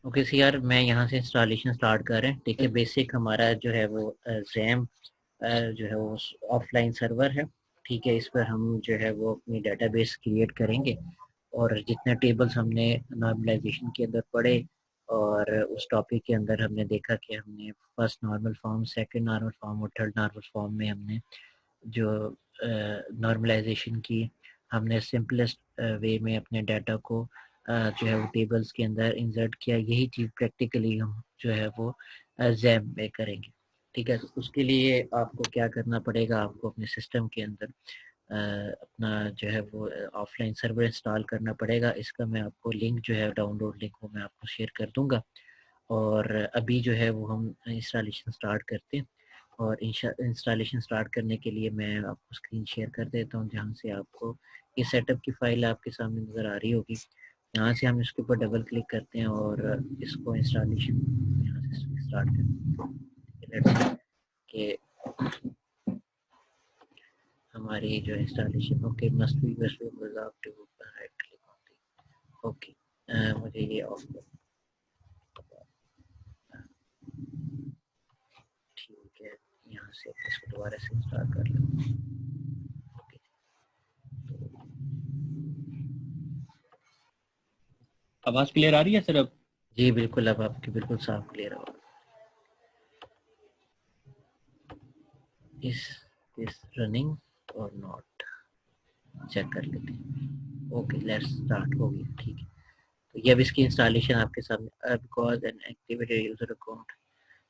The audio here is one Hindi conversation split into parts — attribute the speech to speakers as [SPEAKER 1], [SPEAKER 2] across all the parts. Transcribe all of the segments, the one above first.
[SPEAKER 1] ओके सी यार, मैं यहाँ से इंस्टॉलेशन स्टार्ट कर रहे हैं। ठीक है, बेसिक हमारा जो है वो जैम जो है वो ऑफलाइन सर्वर है। ठीक है, इस पर हम जो है वो अपनी डेटाबेस क्रिएट करेंगे और जितने टेबल्स हमने नॉर्मलाइजेशन के अंदर पढ़े और उस टॉपिक के अंदर हमने देखा कि हमने first normal form, second normal form और थर्ड नॉर्मल फॉर्म में हमने जो नॉर्मलाइजेशन की, हमने सिंपलेस्ट वे में अपने डाटा को जो है वो टेबल्स के अंदर इंसर्ट किया। यही चीज़ प्रैक्टिकली हम जो है वो जैम में करेंगे। ठीक है, तो उसके लिए आपको क्या करना पड़ेगा, आपको अपने सिस्टम के अंदर अपना जो है वो ऑफलाइन सर्वर इंस्टॉल करना पड़ेगा। इसका मैं आपको लिंक जो है, डाउनलोड लिंक, वो मैं आपको शेयर कर दूंगा। और अभी जो है वो हम इंस्टॉलेशन स्टार्ट करते हैं। और इंस्टॉलेशन स्टार्ट करने के लिए मैं आपको स्क्रीन शेयर कर देता हूँ, जहाँ से आपको ये सेटअप की फाइल आपके सामने नज़र आ रही होगी। यहाँ से हम इसके ऊपर डबल क्लिक करते हैं और इसको इंस्टॉलेशन यहाँ से स्टार्ट करते हैं कि हमारी जो installation, okay must be right click, okay मुझे ये ऑफ कर, ठीक है। यहाँ से इसको दोबारा से इंस्टॉल कर लो। ओके,
[SPEAKER 2] आवाज क्लियर आ रही है सर अब?
[SPEAKER 1] जी बिल्कुल, अब आपकी बिल्कुल साफ क्लियर होगा। इस रनिंग और नॉट चेक कर लेते हैं। ओके, लेट्स स्टार्ट, हो गया। ठीक है, तो ये अब इसकी इंस्टॉलेशन आपके सामने, because an activated user account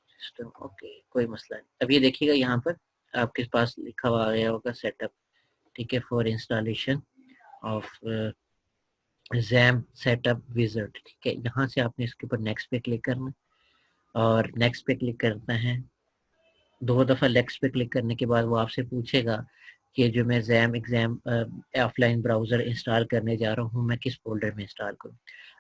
[SPEAKER 1] system, okay कोई मसला नहीं। अब ये देखिएगा, यहाँ पर आपके पास लिखा हुआ आ गया होगा सेटअप। ठीक है, for installation of jam setup wizard. ठीक है, यहाँ से आपने इसके ऊपर नेक्स्ट पे क्लिक करना और नेक्स्ट पे क्लिक करना है। दो दफ़ा नेक्स्ट पे क्लिक करने के बाद वो आपसे पूछेगा कि जो मैं jam exam offline browser install करने जा रहा हूँ, मैं किस फोल्डर में इंस्टॉल करूँ।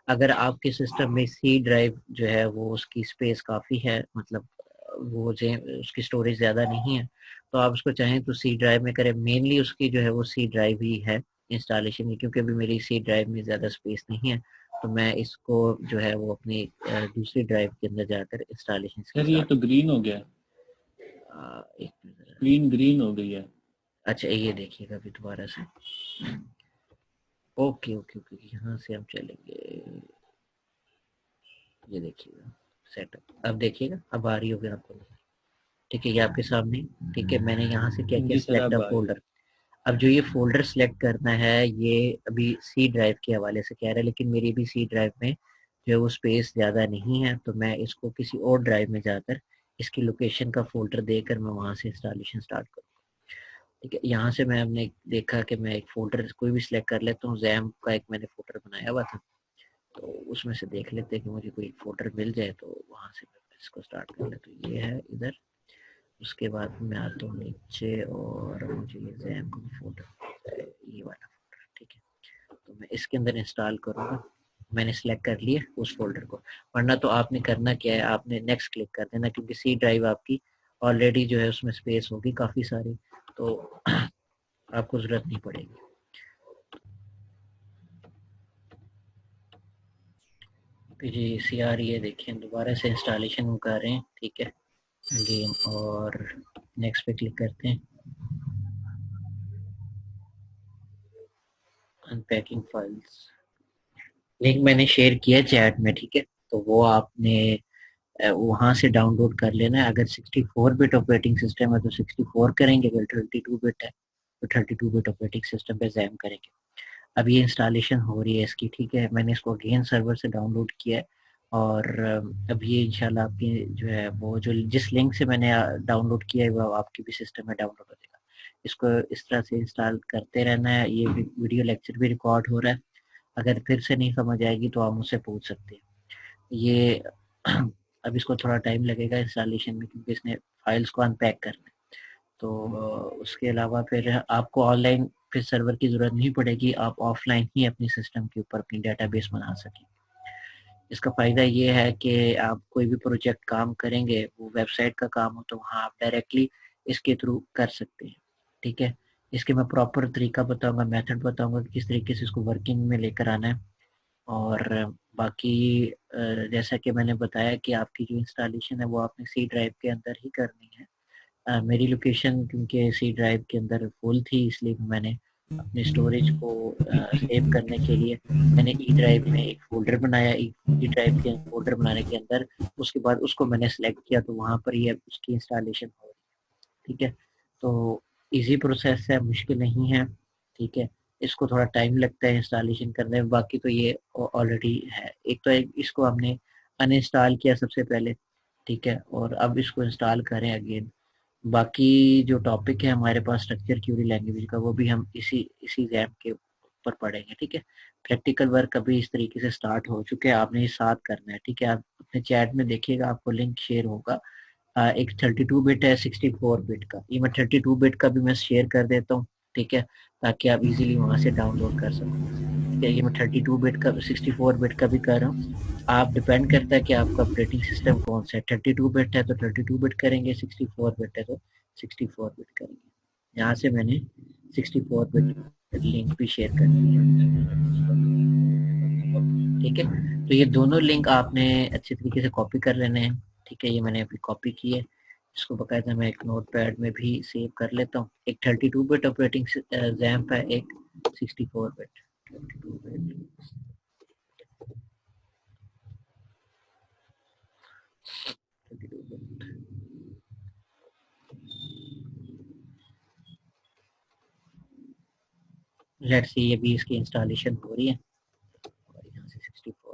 [SPEAKER 1] अगर आपके सिस्टम में सी ड्राइव जो है वो उसकी स्पेस काफ़ी है, मतलब वो उसकी स्टोरेज ज़्यादा नहीं है, तो आप उसको चाहें तो सी ड्राइव में करें। मेनली उसकी जो है वो सी ड्राइव ही है इंस्टॉलेशन की, क्योंकि अभी मेरी सी ड्राइव में ज़्यादा स्पेस नहीं है, तो मैं इसको जो है वो अपनी दूसरी ड्राइव के अंदर जाकर इंस्टॉलेशन इसकी
[SPEAKER 2] सर ये
[SPEAKER 1] स्टार्ट।
[SPEAKER 2] तो ग्रीन हो गया,
[SPEAKER 1] एक मिनट,
[SPEAKER 2] स्क्रीन ग्रीन हो गई है।
[SPEAKER 1] अच्छा ये देखिएगा अभी दोबारा से। ओके ओके ओके, यहाँ से हम चलेंगे, ये देखिएगा सेटअप, अब देखिएगा अब आ रही होगी आपको। ठीक है, ये आपके सामने। ठीक है, मैंने यहाँ से क्या किया,
[SPEAKER 2] जी सर
[SPEAKER 1] सिलेक्ट अ
[SPEAKER 2] अब आई।
[SPEAKER 1] फोल्डर। अब जो ये फोल्डर सिलेक्ट करना है, ये अभी सी ड्राइव के हवाले से कह रहा है, लेकिन मेरी भी सी ड्राइव में जो है वो स्पेस ज़्यादा नहीं है, तो मैं इसको किसी और ड्राइव में जाकर इसकी लोकेशन का फोल्डर देकर मैं वहाँ से इंस्टॉलेशन स्टार्ट करूँ। ठीक है, यहाँ से मैं हमने देखा कि मैं एक फोल्डर कोई भी सिलेक्ट कर लेता हूँ। जैम का एक मैंने फोल्डर बनाया हुआ था, तो उसमें से देख लेते हैं कि मुझे कोई फोल्डर मिल जाए, तो वहाँ से मैं इसको स्टार्ट कर लेता हूँ। ये है इधर, उसके बाद मैं आता हूँ नीचे और मुझे ये जैम का फोल्डर, ये वाला फोल्डर। ठीक है, तो मैं इसके अंदर इंस्टॉल करूँगा। मैंने सिलेक्ट कर लिया उस फोल्डर को। वरना तो आपने करना क्या है, आपने नेक्स्ट क्लिक कर देना, क्योंकि सी ड्राइव आपकी ऑलरेडी जो है उसमें स्पेस होगी काफ़ी सारी, तो आपको ज़रूरत नहीं पड़ेगी। जी सी आ रही है, देखिए दोबारा से इंस्टॉलेशन कर रहे हैं। ठीक है, गेम और नेक्स्ट पे क्लिक करते हैं। अनपैकिंग फाइल्स, लिंक मैंने शेयर किया चैट में। ठीक है, तो वो आपने वहाँ से डाउनलोड कर लेना है। अगर 64 बिट ऑपरेटिंग सिस्टम है तो 64 करेंगे, अगर 32 बिट है तो 32 बिट ऑपरेटिंग सिस्टम पे जैम करेंगे। अब ये इंस्टॉलेशन हो रही है इसकी। ठीक है, मैंने इसको अगेन सर्वर से डाउनलोड किया है और अब ये इंशाल्लाह आपकी जो है वो जो जिस लिंक से मैंने डाउनलोड किया है वो आपकी भी सिस्टम में डाउनलोड हो जाएगा। इसको इस तरह से इंस्टॉल करते रहना है। ये वीडियो लेक्चर भी रिकॉर्ड हो रहा है, अगर फिर से नहीं समझ आएगी तो आप मुझसे पूछ सकते हैं। ये अब इसको थोड़ा टाइम लगेगा इंस्टॉलेशन में, क्योंकि इसने फाइल्स को अनपैक करना है। तो उसके अलावा फिर आपको ऑनलाइन फिर सर्वर की ज़रूरत नहीं पड़ेगी, आप ऑफलाइन ही अपनी सिस्टम के ऊपर अपनी डेटाबेस बना सकें। इसका फ़ायदा ये है कि आप कोई भी प्रोजेक्ट काम करेंगे, वो वेबसाइट का काम हो, तो वहाँ आप डायरेक्टली इसके थ्रू कर सकते हैं। ठीक है, इसके मैं प्रॉपर तरीका बताऊंगा, मेथड बताऊंगा कि किस तरीके से इसको वर्किंग में लेकर आना है। और बाकी जैसा कि मैंने बताया कि आपकी जो इंस्टॉलेशन है वो आपने सी ड्राइव के अंदर ही करनी है। मेरी लोकेशन क्योंकि सी ड्राइव के अंदर फुल थी, इसलिए मैंने अपने स्टोरेज को सेव करने के लिए मैंने ई ड्राइव में एक फोल्डर बनाया। ई ड्राइव के फोल्डर बनाने के अंदर उसके बाद उसको मैंने सेलेक्ट किया, तो वहाँ पर ये उसकी इंस्टॉलेशन हो रही है। ठीक है, तो इजी प्रोसेस है, मुश्किल नहीं है। ठीक है, इसको थोड़ा टाइम लगता है इंस्टॉलेशन करने में, बाकी तो ये ऑलरेडी है। एक तो इसको हमने अनइंस्टॉल किया सबसे पहले, ठीक है, और अब इसको इंस्टॉल करें अगेन। बाकी जो टॉपिक है हमारे पास स्ट्रक्चर क्यूरी लैंग्वेज का, वो भी हम इसी इसी रैम के ऊपर पढ़ेंगे। ठीक है, प्रैक्टिकल वर्क अभी इस तरीके से स्टार्ट हो चुके हैं, आपने ये साथ करना है। ठीक है, आप अपने चैट में देखिएगा, आपको लिंक शेयर होगा। एक 32 बिट है, 64 बिट का। ये मैं 32 बिट का भी मैं शेयर कर देता हूँ, ठीक है, ताकि आप इजीली वहां से डाउनलोड कर सको। ठीक है, ये मैं 32 बिट का 64 बिट का भी कर रहा हूँ। आप डिपेंड करता है कि आपका ऑपरेटिंग सिस्टम कौन सा है। 32 बिट है तो 32 बिट करेंगे, 64 बिट है तो 64 बिट करेंगे। यहाँ से मैंने 64 बिट लिंक भी शेयर कर दी है। ठीक है, तो ये दोनों लिंक आपने अच्छे तरीके से कॉपी कर लेने हैं। ठीक है, ये मैंने अभी कॉपी की है, इसको बकायदा मैं एक नोट पैड में भी सेव कर लेता हूँ। एक 32 बिट ऑपरेटिंग रैम है, एक 64 bit. 32 bit, 32 bit. Let's see, अभी इसकी इंस्टॉलेशन हो रही है और यहाँ से 64।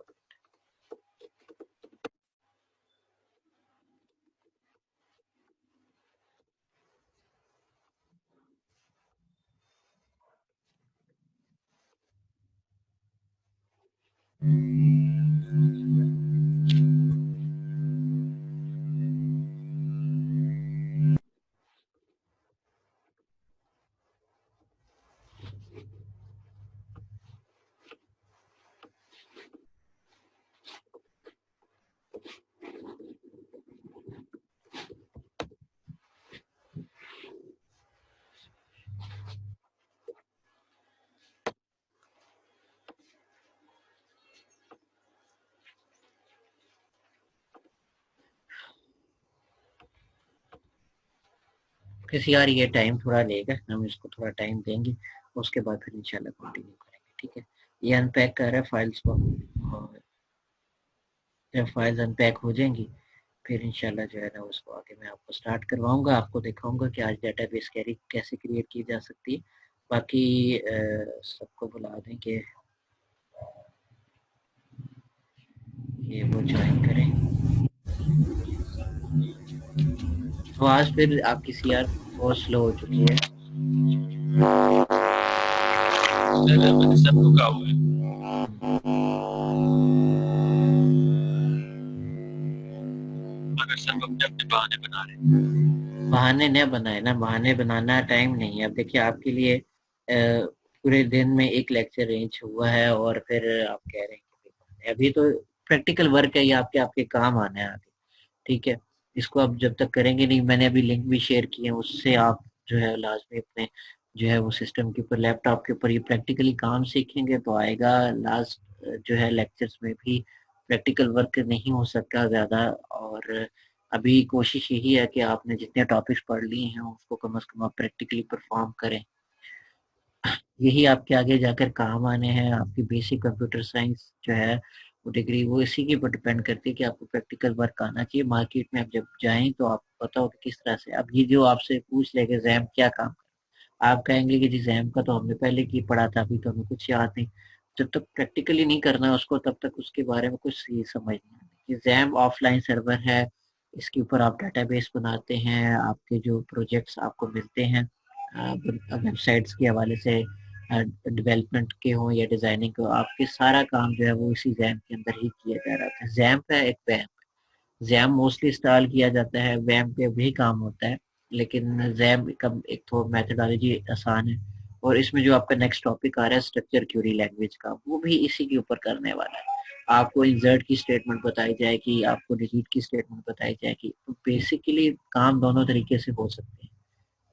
[SPEAKER 1] किसी यार ये टाइम थोड़ा लेगा, हम इसको थोड़ा टाइम देंगे, उसके बाद फिर इंशाल्लाह कंटिन्यू करेंगे। ठीक है, ये अनपैक कर रहा है फाइल्स को, और जब फाइल्स अनपैक हो जाएंगी फिर इंशाल्लाह जो है ना उसको आगे मैं आपको स्टार्ट करवाऊंगा, आपको दिखाऊंगा कि आज डेटाबेस कैसे क्रिएट की जा सकती है। बाकी सबको बुला दें कि ये वो ज्वाइन करें। तो आज फिर आपकी सीआर बहुत स्लो हो चुकी है।
[SPEAKER 2] सब रुका हुआ है। मगर सब अपने अपने बहाने बना रहे हैं।
[SPEAKER 1] बहाने न बनाए ना, बहाने बनाना टाइम नहीं है। अब देखिए आपके लिए पूरे दिन में एक लेक्चर अरेंज हुआ है और फिर आप कह रहे हैं कि बहाने। अभी तो प्रैक्टिकल वर्क है, ये आपके आपके काम आना है आगे। ठीक है, इसको आप जब तक करेंगे नहीं, मैंने अभी लिंक भी शेयर किए हैं, उससे आप जो है लाजमी अपने जो है वो सिस्टम के ऊपर, लैपटॉप के ऊपर ये प्रैक्टिकली काम सीखेंगे तो आएगा। लास्ट जो है लेक्चर्स में भी प्रैक्टिकल वर्क नहीं हो सकता ज़्यादा। और अभी कोशिश यही है कि आपने जितने टॉपिक्स पढ़ लिए हैं उसको कम से कम आप प्रैक्टिकली परफॉर्म करें। यही आपके आगे जाकर काम आने हैं। आपकी बेसिक कंप्यूटर साइंस जो है वो डिग्री, वो इसी के ऊपर डिपेंड करती है कि आपको प्रैक्टिकल वर्क आना चाहिए। मार्केट में आप जब जाएं तो आपको पता हो कि किस तरह से। अब ये जो आपसे पूछ लेंगे जैम क्या काम, आप कहेंगे कि जी जैम का तो हमने पहले की पढ़ा था, अभी तो हमें कुछ याद नहीं। जब तक प्रैक्टिकली नहीं करना उसको तब तक उसके बारे में कुछ ये समझ नहीं आती। जैम ऑफलाइन सर्वर है, इसके ऊपर आप डाटाबेस बनाते हैं, आपके जो प्रोजेक्ट्स आपको मिलते हैं वेबसाइट्स के हवाले से, डेवलपमेंट के हों या डिजाइनिंग के हो, आपके सारा काम जो है वो इसी जैम के अंदर ही किया जा रहा था। जैम है एक वैम, जैम मोस्टली इंस्टॉल किया जाता है, वैम पे भी काम होता है, लेकिन जैम का एक तो मेथोडोलॉजी आसान है। और इसमें जो आपका नेक्स्ट टॉपिक आ रहा है स्ट्रक्चर क्यूरी लैंग्वेज का, वो भी इसी के ऊपर करने वाला है। आपको इंसर्ट की स्टेटमेंट बताई जाएगी, आपको डिलीट की स्टेटमेंट बताई जाएगी। तो बेसिकली काम दोनों तरीके से हो सकते हैं,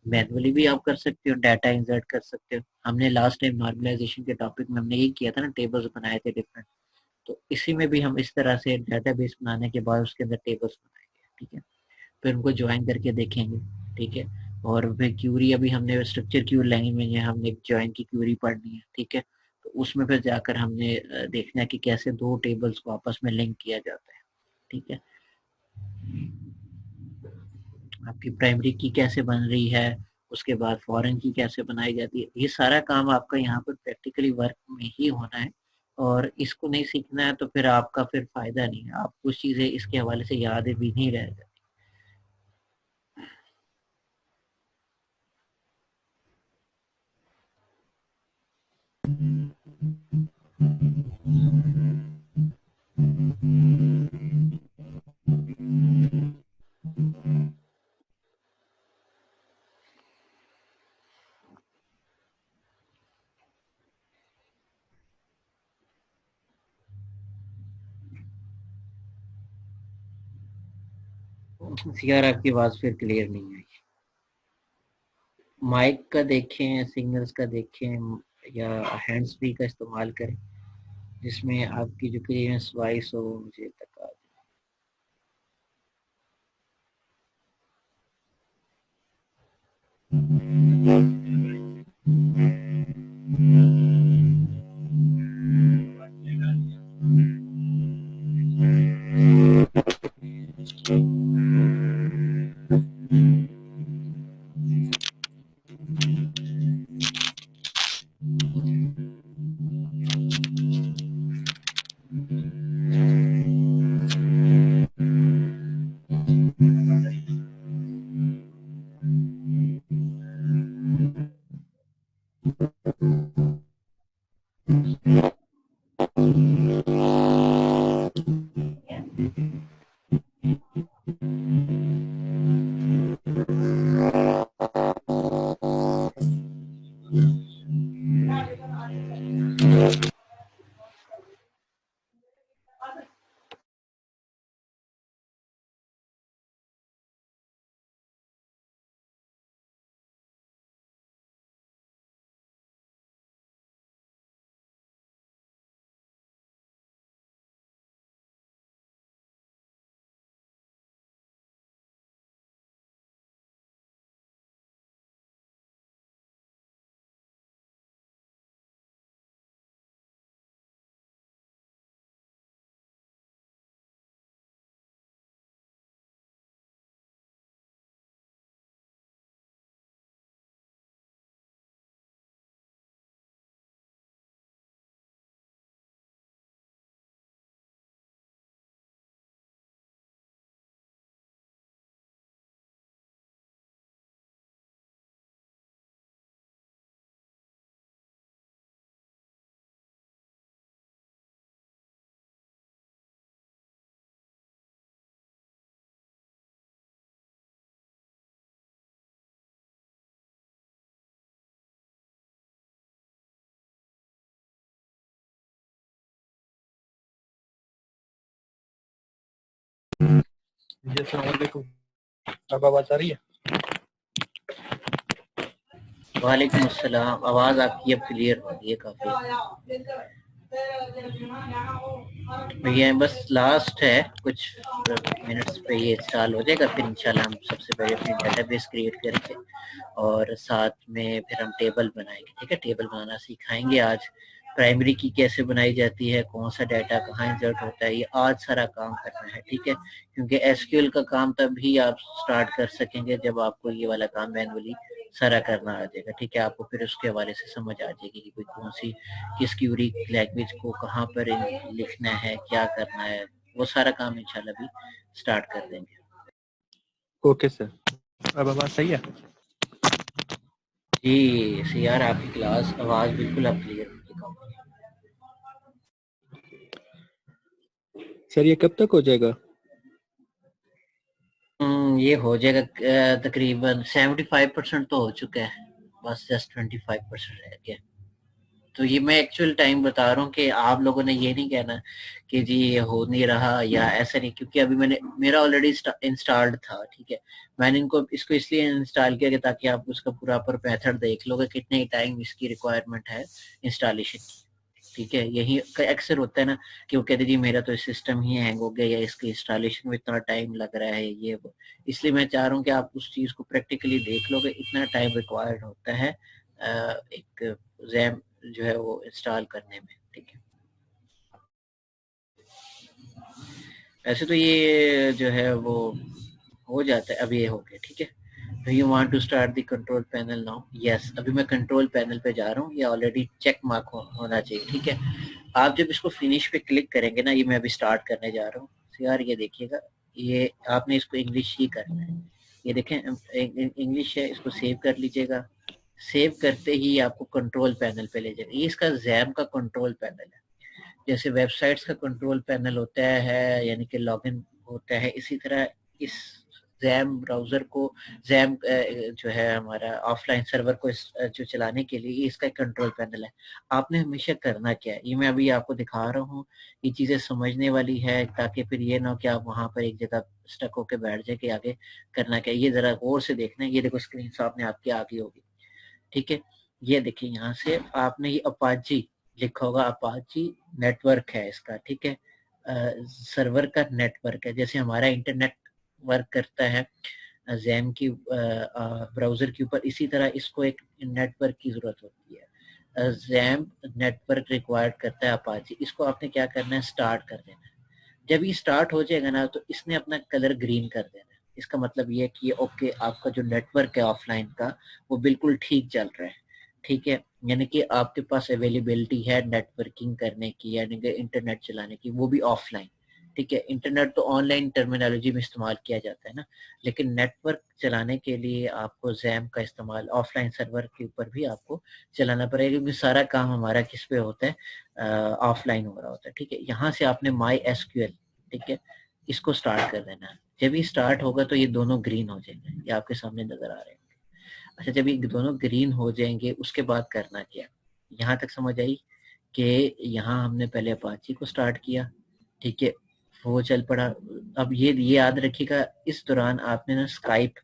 [SPEAKER 1] मैनुअली भी आप कर सकते हो, डाटा इंसर्ट कर सकते हो। हमने लास्ट टाइम नॉर्मलाइजेशन के टॉपिक में हमने ये किया था ना, टेबल्स बनाए थे डिफरेंट, तो इसी में भी हम इस तरह से डेटाबेस बनाने के बाद उसके अंदर टेबल्स बनाएंगे, ठीक है। फिर उनको ज्वाइन करके देखेंगे, ठीक है। और फिर क्यूरी अभी हमने स्ट्रक्चर क्यू लैंग्वेज में हमने ज्वाइन की क्यूरी पढ़नी है, ठीक है। तो उसमें फिर जाकर हमने देखना है कि कैसे दो टेबल्स को आपस में लिंक किया जाता है, ठीक है। आपकी प्राइमरी की कैसे बन रही है, उसके बाद फॉरेन की कैसे बनाई जाती है, ये सारा काम आपका यहाँ पर प्रैक्टिकली वर्क में ही होना है। और इसको नहीं सीखना है तो फिर आपका फिर फायदा नहीं है, आप कुछ चीजें इसके हवाले से याद भी नहीं रह जाती। यार आपकी आवाज फिर क्लियर नहीं है। माइक का देखें, सिग्नल्स का देखें, या हैंड्स फ्री का इस्तेमाल करें जिसमें आपकी जो क्लियरेंस वॉइस हो मुझे तक आ
[SPEAKER 3] जी अस्सलाम वालेकुम। अब आवाज आ रही है?
[SPEAKER 1] वालेकुम अस्सलाम, आवाज आपकी अब क्लियर हो रही है काफी। ये बस लास्ट है, कुछ मिनट्स पे ये इंस्टॉल हो जाएगा, फिर इंशाल्लाह हम सबसे पहले अपनी डेटाबेस क्रिएट करेंगे और साथ में फिर हम टेबल बनाएंगे, ठीक है। टेबल बनाना सिखाएंगे आज। प्राइमरी की कैसे बनाई जाती है, कौन सा डाटा कहाँ इंसर्ट होता है, ये आज सारा काम करना है, ठीक है। क्योंकि एसक्यूएल का काम तभी आप स्टार्ट कर सकेंगे जब आपको ये वाला काम मैनुअली सारा करना आ जाएगा, ठीक है। आपको फिर उसके हवाले से समझ आ जाएगी कि कोई कौन सी किस क्यूरी लैंग्वेज को कहाँ पर लिखना है, क्या करना है, वो सारा काम इंशाल्लाह भी स्टार्ट कर देंगे।
[SPEAKER 3] ओके सर, अब आवाज सही है?
[SPEAKER 1] जी सीआर, आपकी क्लास आवाज बिल्कुल अब क्लियर होगी।
[SPEAKER 3] सर ये कब तक हो जाएगा?
[SPEAKER 1] ये हो जाएगा तकरीबन 75% तो हो चुका है, बस जस्ट 25% रह गया। तो ये मैं एक्चुअल टाइम बता रहा हूँ कि आप लोगों ने ये नहीं कहना कि जी ये हो नहीं रहा या ऐसा नहीं, क्योंकि अभी मेरा ऑलरेडी इंस्टॉल्ड था, ठीक है। मैंने इसको इसलिए इंस्टॉल किया कि ताकि आप उसका पूरा मेथड देख लो कि कितने टाइम इसकी रिक्वायरमेंट है इंस्टॉलेशन की, ठीक है, यही अक्सर होता है ना कि वो कहते जी मेरा तो सिस्टम ही हैंग हो गया या इसके इंस्टॉलेशन में इतना टाइम लग रहा है ये वो। इसलिए मैं चाह रहा हूँ कि आप उस चीज़ को प्रैक्टिकली देख लोगे, इतना टाइम रिक्वायर्ड होता है एक जैम जो है वो इंस्टॉल करने में। ठीक है, ऐसे तो ये जो है वो हो जाता है, अब ये हो गया। ठीक है, Do you want to start the control panel now? Yes, अभी मैं कंट्रोल पैनल पे जा रहा हूँ, ये ऑलरेडी चेक मार्क होना चाहिए। ठीक है, आप जब इसको फिनिश पे क्लिक करेंगे ना, ये मैं अभी स्टार्ट करने जा रहा हूँ। तो यार ये देखिएगा, ये आपने इसको इंग्लिश ही करना है। ये देखें इंग्लिश है, इसको सेव कर लीजिएगा। सेव करते ही आपको कंट्रोल पैनल पे ले जाएगा। ये इसका जैम का कंट्रोल पैनल है। जैसे वेबसाइट्स का कंट्रोल पैनल होता है यानी कि लॉगिन होता है, इसी तरह इस जैम ब्राउजर को, जैम जो है हमारा ऑफलाइन सर्वर को जो चलाने के लिए इसका कंट्रोल पैनल है। आपने हमेशा करना क्या है, ये मैं अभी आपको दिखा रहा हूँ, ये चीजें समझने वाली है ताकि फिर ये ना हो कि आप वहां पर एक जगह स्टक होकर बैठ जाए कि आगे करना क्या है। ये जरा गौर से देखना है, ये देखो स्क्रीन सामने आपके आगे होगी। ठीक है, ये देखिए यहाँ से आपने ये अपाची लिखा होगा, अपाची नेटवर्क है इसका। ठीक है, सर्वर का नेटवर्क है, जैसे हमारा इंटरनेट वर्क करता है जैम की ब्राउजर के ऊपर, इसी तरह इसको एक नेटवर्क की जरूरत होती है। जैम नेटवर्क रिक्वायर्ड करता है अपाची। इसको आपने क्या करना है, स्टार्ट कर देना है। जब ये स्टार्ट हो जाएगा ना तो इसने अपना कलर ग्रीन कर देना है। इसका मतलब ये है कि ओके, आपका जो नेटवर्क है ऑफलाइन का वो बिल्कुल ठीक चल रहा है। ठीक है, यानी कि आपके पास अवेलेबिलिटी है नेटवर्किंग करने की, यानी कि इंटरनेट चलाने की, वो भी ऑफलाइन। ठीक है, इंटरनेट तो ऑनलाइन टर्मिनोलॉजी में इस्तेमाल किया जाता है ना, लेकिन नेटवर्क चलाने के लिए आपको जैम का इस्तेमाल ऑफलाइन सर्वर के ऊपर भी आपको चलाना पड़ेगा, क्योंकि सारा काम हमारा किस पे होता है, ऑफलाइन हो रहा होता है। ठीक है, यहाँ से आपने माई एसक्यूएल, ठीक है, इसको स्टार्ट कर देना है। जब ये स्टार्ट होगा तो ये दोनों ग्रीन हो जाएंगे, ये आपके सामने नजर आ रहे हैं। अच्छा, जब ये दोनों ग्रीन हो जाएंगे उसके बाद करना क्या, यहाँ तक समझ आई कि यहाँ हमने पहले अपाची को स्टार्ट किया। ठीक है, वो चल पड़ा। अब ये याद रखिएगा, इस दौरान आपने ना स्काइप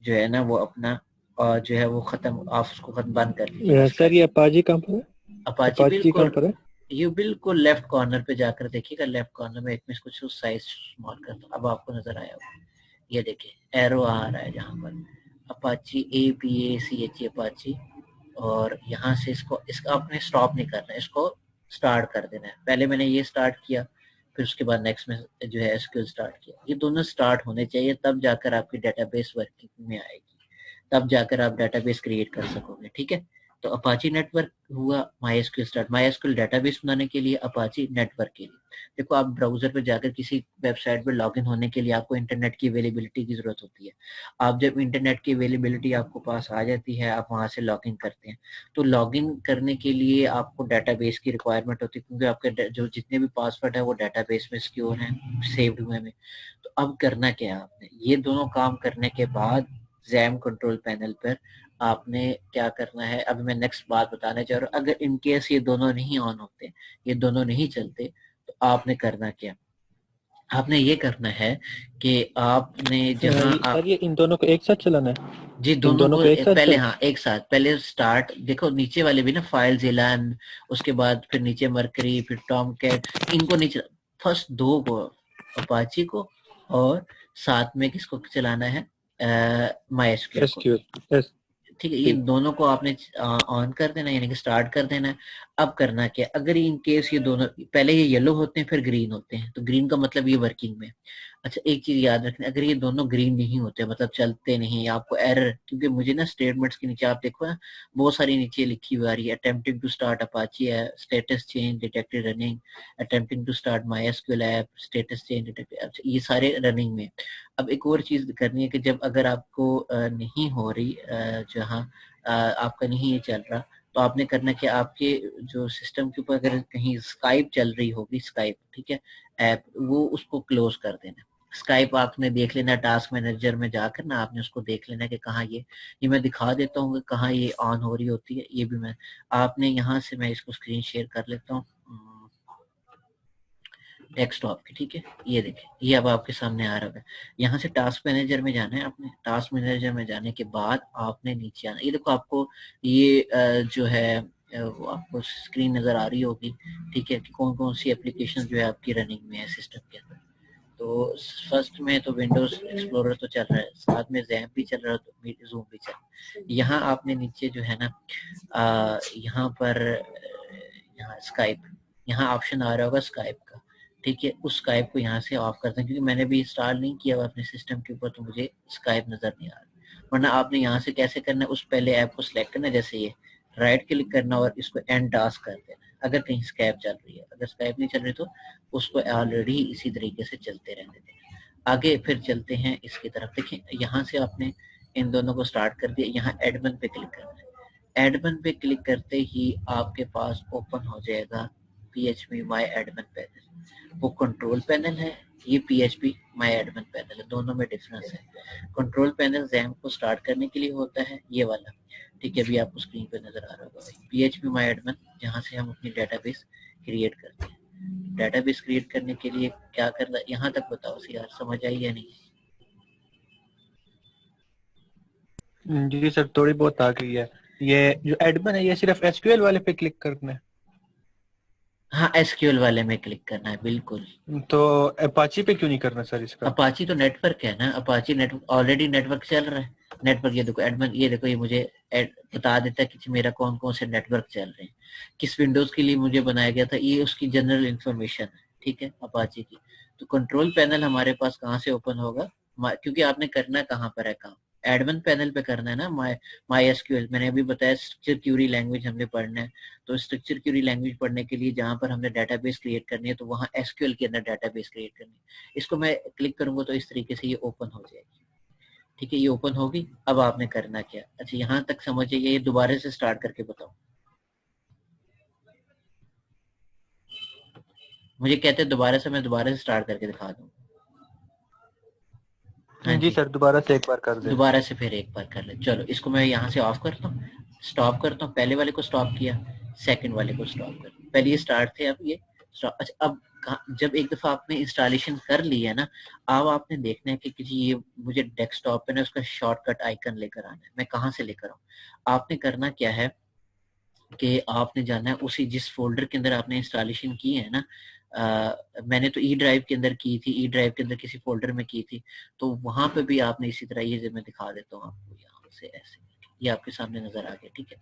[SPEAKER 1] जो है ना वो अपना जो है वो खत्म, आप उसको खत्म बंद कर लीजिएगा।
[SPEAKER 3] सर ये अपाची कहाँ पर है?
[SPEAKER 1] अपाची
[SPEAKER 3] अपाची कहाँ
[SPEAKER 1] बिल्कुल,
[SPEAKER 3] पर है?
[SPEAKER 1] ये बिल्कुल लेफ्ट कॉर्नर पे जाकर देखिएगा, लेफ्ट कॉर्नर में एक में कुछ साइज स्मॉल कर दो, अब आपको नजर आया होगा। ये देखिए एरो आ रहा है जहाँ पर अपाची APACH अपाची, और यहाँ से इसका आपने स्टॉप नहीं करना है, इसको स्टार्ट कर देना है। पहले मैंने ये स्टार्ट किया, फिर उसके बाद नेक्स्ट में जो है एसक्यूएल स्टार्ट किया। ये दोनों स्टार्ट होने चाहिए, तब जाकर आपकी डेटाबेस वर्किंग में आएगी, तब जाकर आप डेटाबेस क्रिएट कर सकोगे। ठीक है, तो अपाची नेटवर्क हुआ, माईएसक्यूएल स्टार्ट, माईएसक्यूएल डेटाबेस बनाने के लिए, अपाची नेटवर्क के लिए। देखो, आप ब्राउजर पे जाकर किसी वेबसाइट पे लॉगिन होने के लिए आपको इंटरनेट की अवेलेबिलिटी की जरूरत होती है। आप जब इंटरनेट की अवेलेबिलिटी आपको पास आ जाती है, आप वहां से लॉगिन करते हैं, तो लॉगिन करने के लिए आपको डेटाबेस की रिक्वायरमेंट होती है, क्योंकि आपके जो जितने भी पासवर्ड है वो डेटाबेस में सिक्योर हैं, सेव्ड हुए में। तो अब करना क्या है, आपने ये दोनों काम करने के बाद जैम कंट्रोल पैनल पर आपने क्या करना है, अभी मैं नेक्स्ट बात बताने जा रहा हूँ। अगर इन केस ये दोनों नहीं ऑन होते, ये दोनों नहीं चलते, तो आपने करना क्या, आपने ये करना है कि आपने जहां
[SPEAKER 3] सर ये इन दोनों को एक साथ चलाना है?
[SPEAKER 1] जी
[SPEAKER 3] इन
[SPEAKER 1] दोनों
[SPEAKER 3] दोनों
[SPEAKER 1] को
[SPEAKER 3] को एक साथ
[SPEAKER 1] पहले,
[SPEAKER 3] चल
[SPEAKER 1] हाँ एक साथ, पहले स्टार्ट देखो नीचे वाले भी ना, फाइल जिलान, उसके बाद फिर नीचे मरकरी, फिर टॉम कैट, इनको नीचे फर्स्ट दो को अपाची को, और साथ में किसको चलाना है, माइस्क्यूएल को।
[SPEAKER 3] एसक्यूएल एस
[SPEAKER 1] ठीक है, ये
[SPEAKER 3] ठीक।
[SPEAKER 1] दोनों को आपने ऑन कर देना है, यानी कि स्टार्ट कर देना है। अब करना क्या, अगर इन केस ये दोनों पहले ये येलो होते हैं फिर ग्रीन होते हैं, तो ग्रीन का मतलब ये वर्किंग में। अच्छा, एक चीज याद रखना, अगर ये दोनों ग्रीन नहीं होते, मतलब चलते नहीं, आपको एरर, क्योंकि मुझे ना स्टेटमेंट्स के नीचे आप देखो ना, बहुत सारी नीचे लिखी हुई आ रही है, अटेम्प्टिंग टू स्टार्ट अपाची है, status change detected running, attempting to start MySQL app, status change detected. अच्छा, ये सारे रनिंग में। अब एक और चीज करनी है कि जब अगर आपको नहीं हो रही, जहाँ आपका नहीं ये चल रहा, तो आपने करना कि आपके जो सिस्टम के ऊपर अगर कहीं स्काइप चल रही होगी, स्काइप, ठीक है, ऐप, वो उसको क्लोज कर देना। स्काइप आपने देख लेना, टास्क मैनेजर में जाकर ना आपने उसको देख लेना कि कहाँ ये मैं दिखा देता हूँ कहाँ ये ऑन हो रही होती है। ये भी मैं आपने यहाँ से, मैं इसको स्क्रीन शेयर कर लेता हूँ डेस्कटॉप की। ठीक है, ये देखें, ये अब आपके सामने आ रहा है। यहाँ से टास्क मैनेजर में जाना है आपने, टास्क मैनेजर में जाने के बाद आपने नीचे आना। ये देखो आपको ये जो है वो आपको स्क्रीन नज़र आ रही होगी, ठीक है, कि कौन कौन सी एप्लीकेशन जो है आपकी रनिंग में है सिस्टम के अंदर। तो फर्स्ट में तो विंडोज एक्सप्लोरर तो चल रहा है, साथ में जैम भी चल रहा है, तो जूम भी चल रहा है। यहाँ आपने नीचे जो है ना यहाँ पर यहाँ स्काइप, यहाँ ऑप्शन आ रहा होगा स्काइप का, ठीक है, उस स्काइप को यहाँ से ऑफ करते हैं, क्योंकि मैंने भी इंस्टॉल नहीं किया हुआ अपने सिस्टम के ऊपर, तो मुझे स्काइप नजर नहीं आ रहा। वरना आपने यहाँ से कैसे करना है, उस पहले ऐप को सिलेक्ट करना है, जैसे ये राइट क्लिक करना और इसको एंड टास्क कर देना अगर कहीं स्काइप चल रही है। अगर स्काइप नहीं चल रही तो उसको ऑलरेडी इसी तरीके से चलते रहने दें। आगे फिर चलते हैं इसकी तरफ। देखिए यहाँ से आपने इन दोनों को स्टार्ट कर दिया, यहाँ एडमिन पे क्लिक करना है। एडमिन पे क्लिक करते ही आपके पास ओपन हो जाएगा PHP माई एडमिन पैनल। वो कंट्रोल पैनल है, ये PHP माई एडमिन पैनल है, दोनों में डिफरेंस है। कंट्रोल पैनल जैम को स्टार्ट करने के लिए होता है, ये वाला, ठीक है, अभी आपको स्क्रीन पे नजर आ रहा होगा। PHP माई एडमिन, जहाँ से हम अपनी डेटाबेस क्रिएट करते हैं। डेटाबेस क्रिएट करने के लिए क्या करना, यहाँ तक बताओ सी यार, समझ आई या नहीं?
[SPEAKER 3] जी सर, थोड़ी बहुत आ गई है। ये जो एडमिन है, ये सिर्फ एसक्यूएल वाले पे क्लिक करना है?
[SPEAKER 1] हाँ, SQL वाले में क्लिक करना है, बिल्कुल।
[SPEAKER 3] तो अपाची पे क्यों नहीं करना सर इसका?
[SPEAKER 1] अपाची तो नेटवर्क है ना, अपाची नेटवर्क ऑलरेडी नेटवर्क चल रहा है। नेटवर्क, ये देखो एडमिन, ये देखो, ये मुझे बता देता है कि मेरा कौन कौन से नेटवर्क चल रहे हैं, किस विंडोज के लिए मुझे बनाया गया था, ये उसकी जनरल इंफॉर्मेशन है, ठीक है, अपाची की। तो कंट्रोल पैनल हमारे पास कहाँ से ओपन होगा, क्योंकि आपने करना कहाँ पर है काम, एडमिन पैनल पे करना है ना। माई SQL मैंने अभी बताया, स्ट्रक्चर क्यूरी लैंग्वेज हमने पढ़ना है। तो स्ट्रक्चर क्यूरी लैंग्वेज पढ़ने के लिए जहाँ पर हमने डेटाबेस क्रिएट करनी है, तो वहाँ SQL के अंदर डेटाबेस क्रिएट करनी है। इसको मैं क्लिक करूंगा तो इस तरीके से ये ओपन हो जाएगी, ठीक है, ये ओपन होगी। अब आपने करना क्या, अच्छा यहाँ तक समझिए, ये दोबारा से स्टार्ट करके बताओ। मुझे कहते हैं दोबारा से, मैं दोबारा से स्टार्ट करके दिखा दूँ। हाँ
[SPEAKER 3] जी
[SPEAKER 1] जी,
[SPEAKER 3] सर, दोबारा से एक बार कर दें।
[SPEAKER 1] दोबारा से फिर एक बार कर ले। चलो इसको मैं यहाँ से ऑफ करता हूँ, स्टॉप करता हूँ। पहले वाले को स्टॉप किया, सेकंड वाले को स्टॉप कर, पहले ये स्टार्ट थे, अब ये स्टॉप। अच्छा, अब जब एक दफा आपने इंस्टॉलेशन कर ली है ना, अब आपने देखना है कि ये मुझे डेस्कटॉप पे ना उसका शॉर्टकट आइकन लेकर आना है। मैं कहाँ से लेकर आऊँ, आपने करना क्या है कि आपने जाना है उसी जिस फोल्डर के अंदर आपने इंस्टॉलेशन की है ना, मैंने तो E ड्राइव के अंदर की थी, E ड्राइव के अंदर किसी फोल्डर में की थी, तो वहां पे भी आपने इसी तरह, ये मैं दिखा देता हूँ आपको, यहाँ से ऐसे, ये आपके सामने नजर आ गया, ठीक है।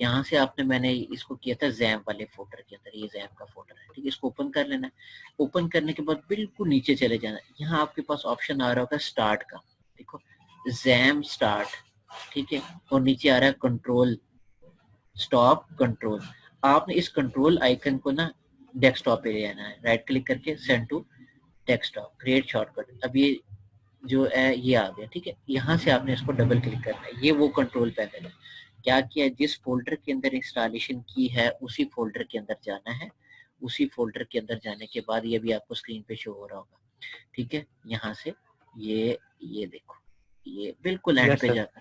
[SPEAKER 1] यहाँ से आपने, मैंने इसको किया था जैम वाले फोल्डर के अंदर, ये जैम का फोल्डर है, ठीक है। इसको ओपन कर लेना है। ओपन करने के बाद बिल्कुल नीचे चले जाना, यहाँ आपके पास ऑप्शन आ रहा होगा स्टार्ट का, देखो जैम स्टार्ट, ठीक है, और नीचे आ रहा है कंट्रोल स्टॉप कंट्रोल। आपने इस कंट्रोल आइकन को ना डेस्कटॉप पे ले आना है, राइट क्लिक करके send to desktop, create shortcut. अब ये जो है ये आ गया, ठीक है। यहाँ से आपने इसको डबल क्लिक करना है, ये वो कंट्रोल पैनल है। क्या किया, जिस फोल्डर के अंदर इंस्टॉलेशन की है उसी फोल्डर के अंदर जाना है। उसी फोल्डर के अंदर जाने के बाद ये भी आपको स्क्रीन पे शो हो रहा होगा, ठीक है। यहाँ से ये देखो, ये बिल्कुल एंड
[SPEAKER 3] यस
[SPEAKER 1] पे
[SPEAKER 3] सर।
[SPEAKER 1] जाकर,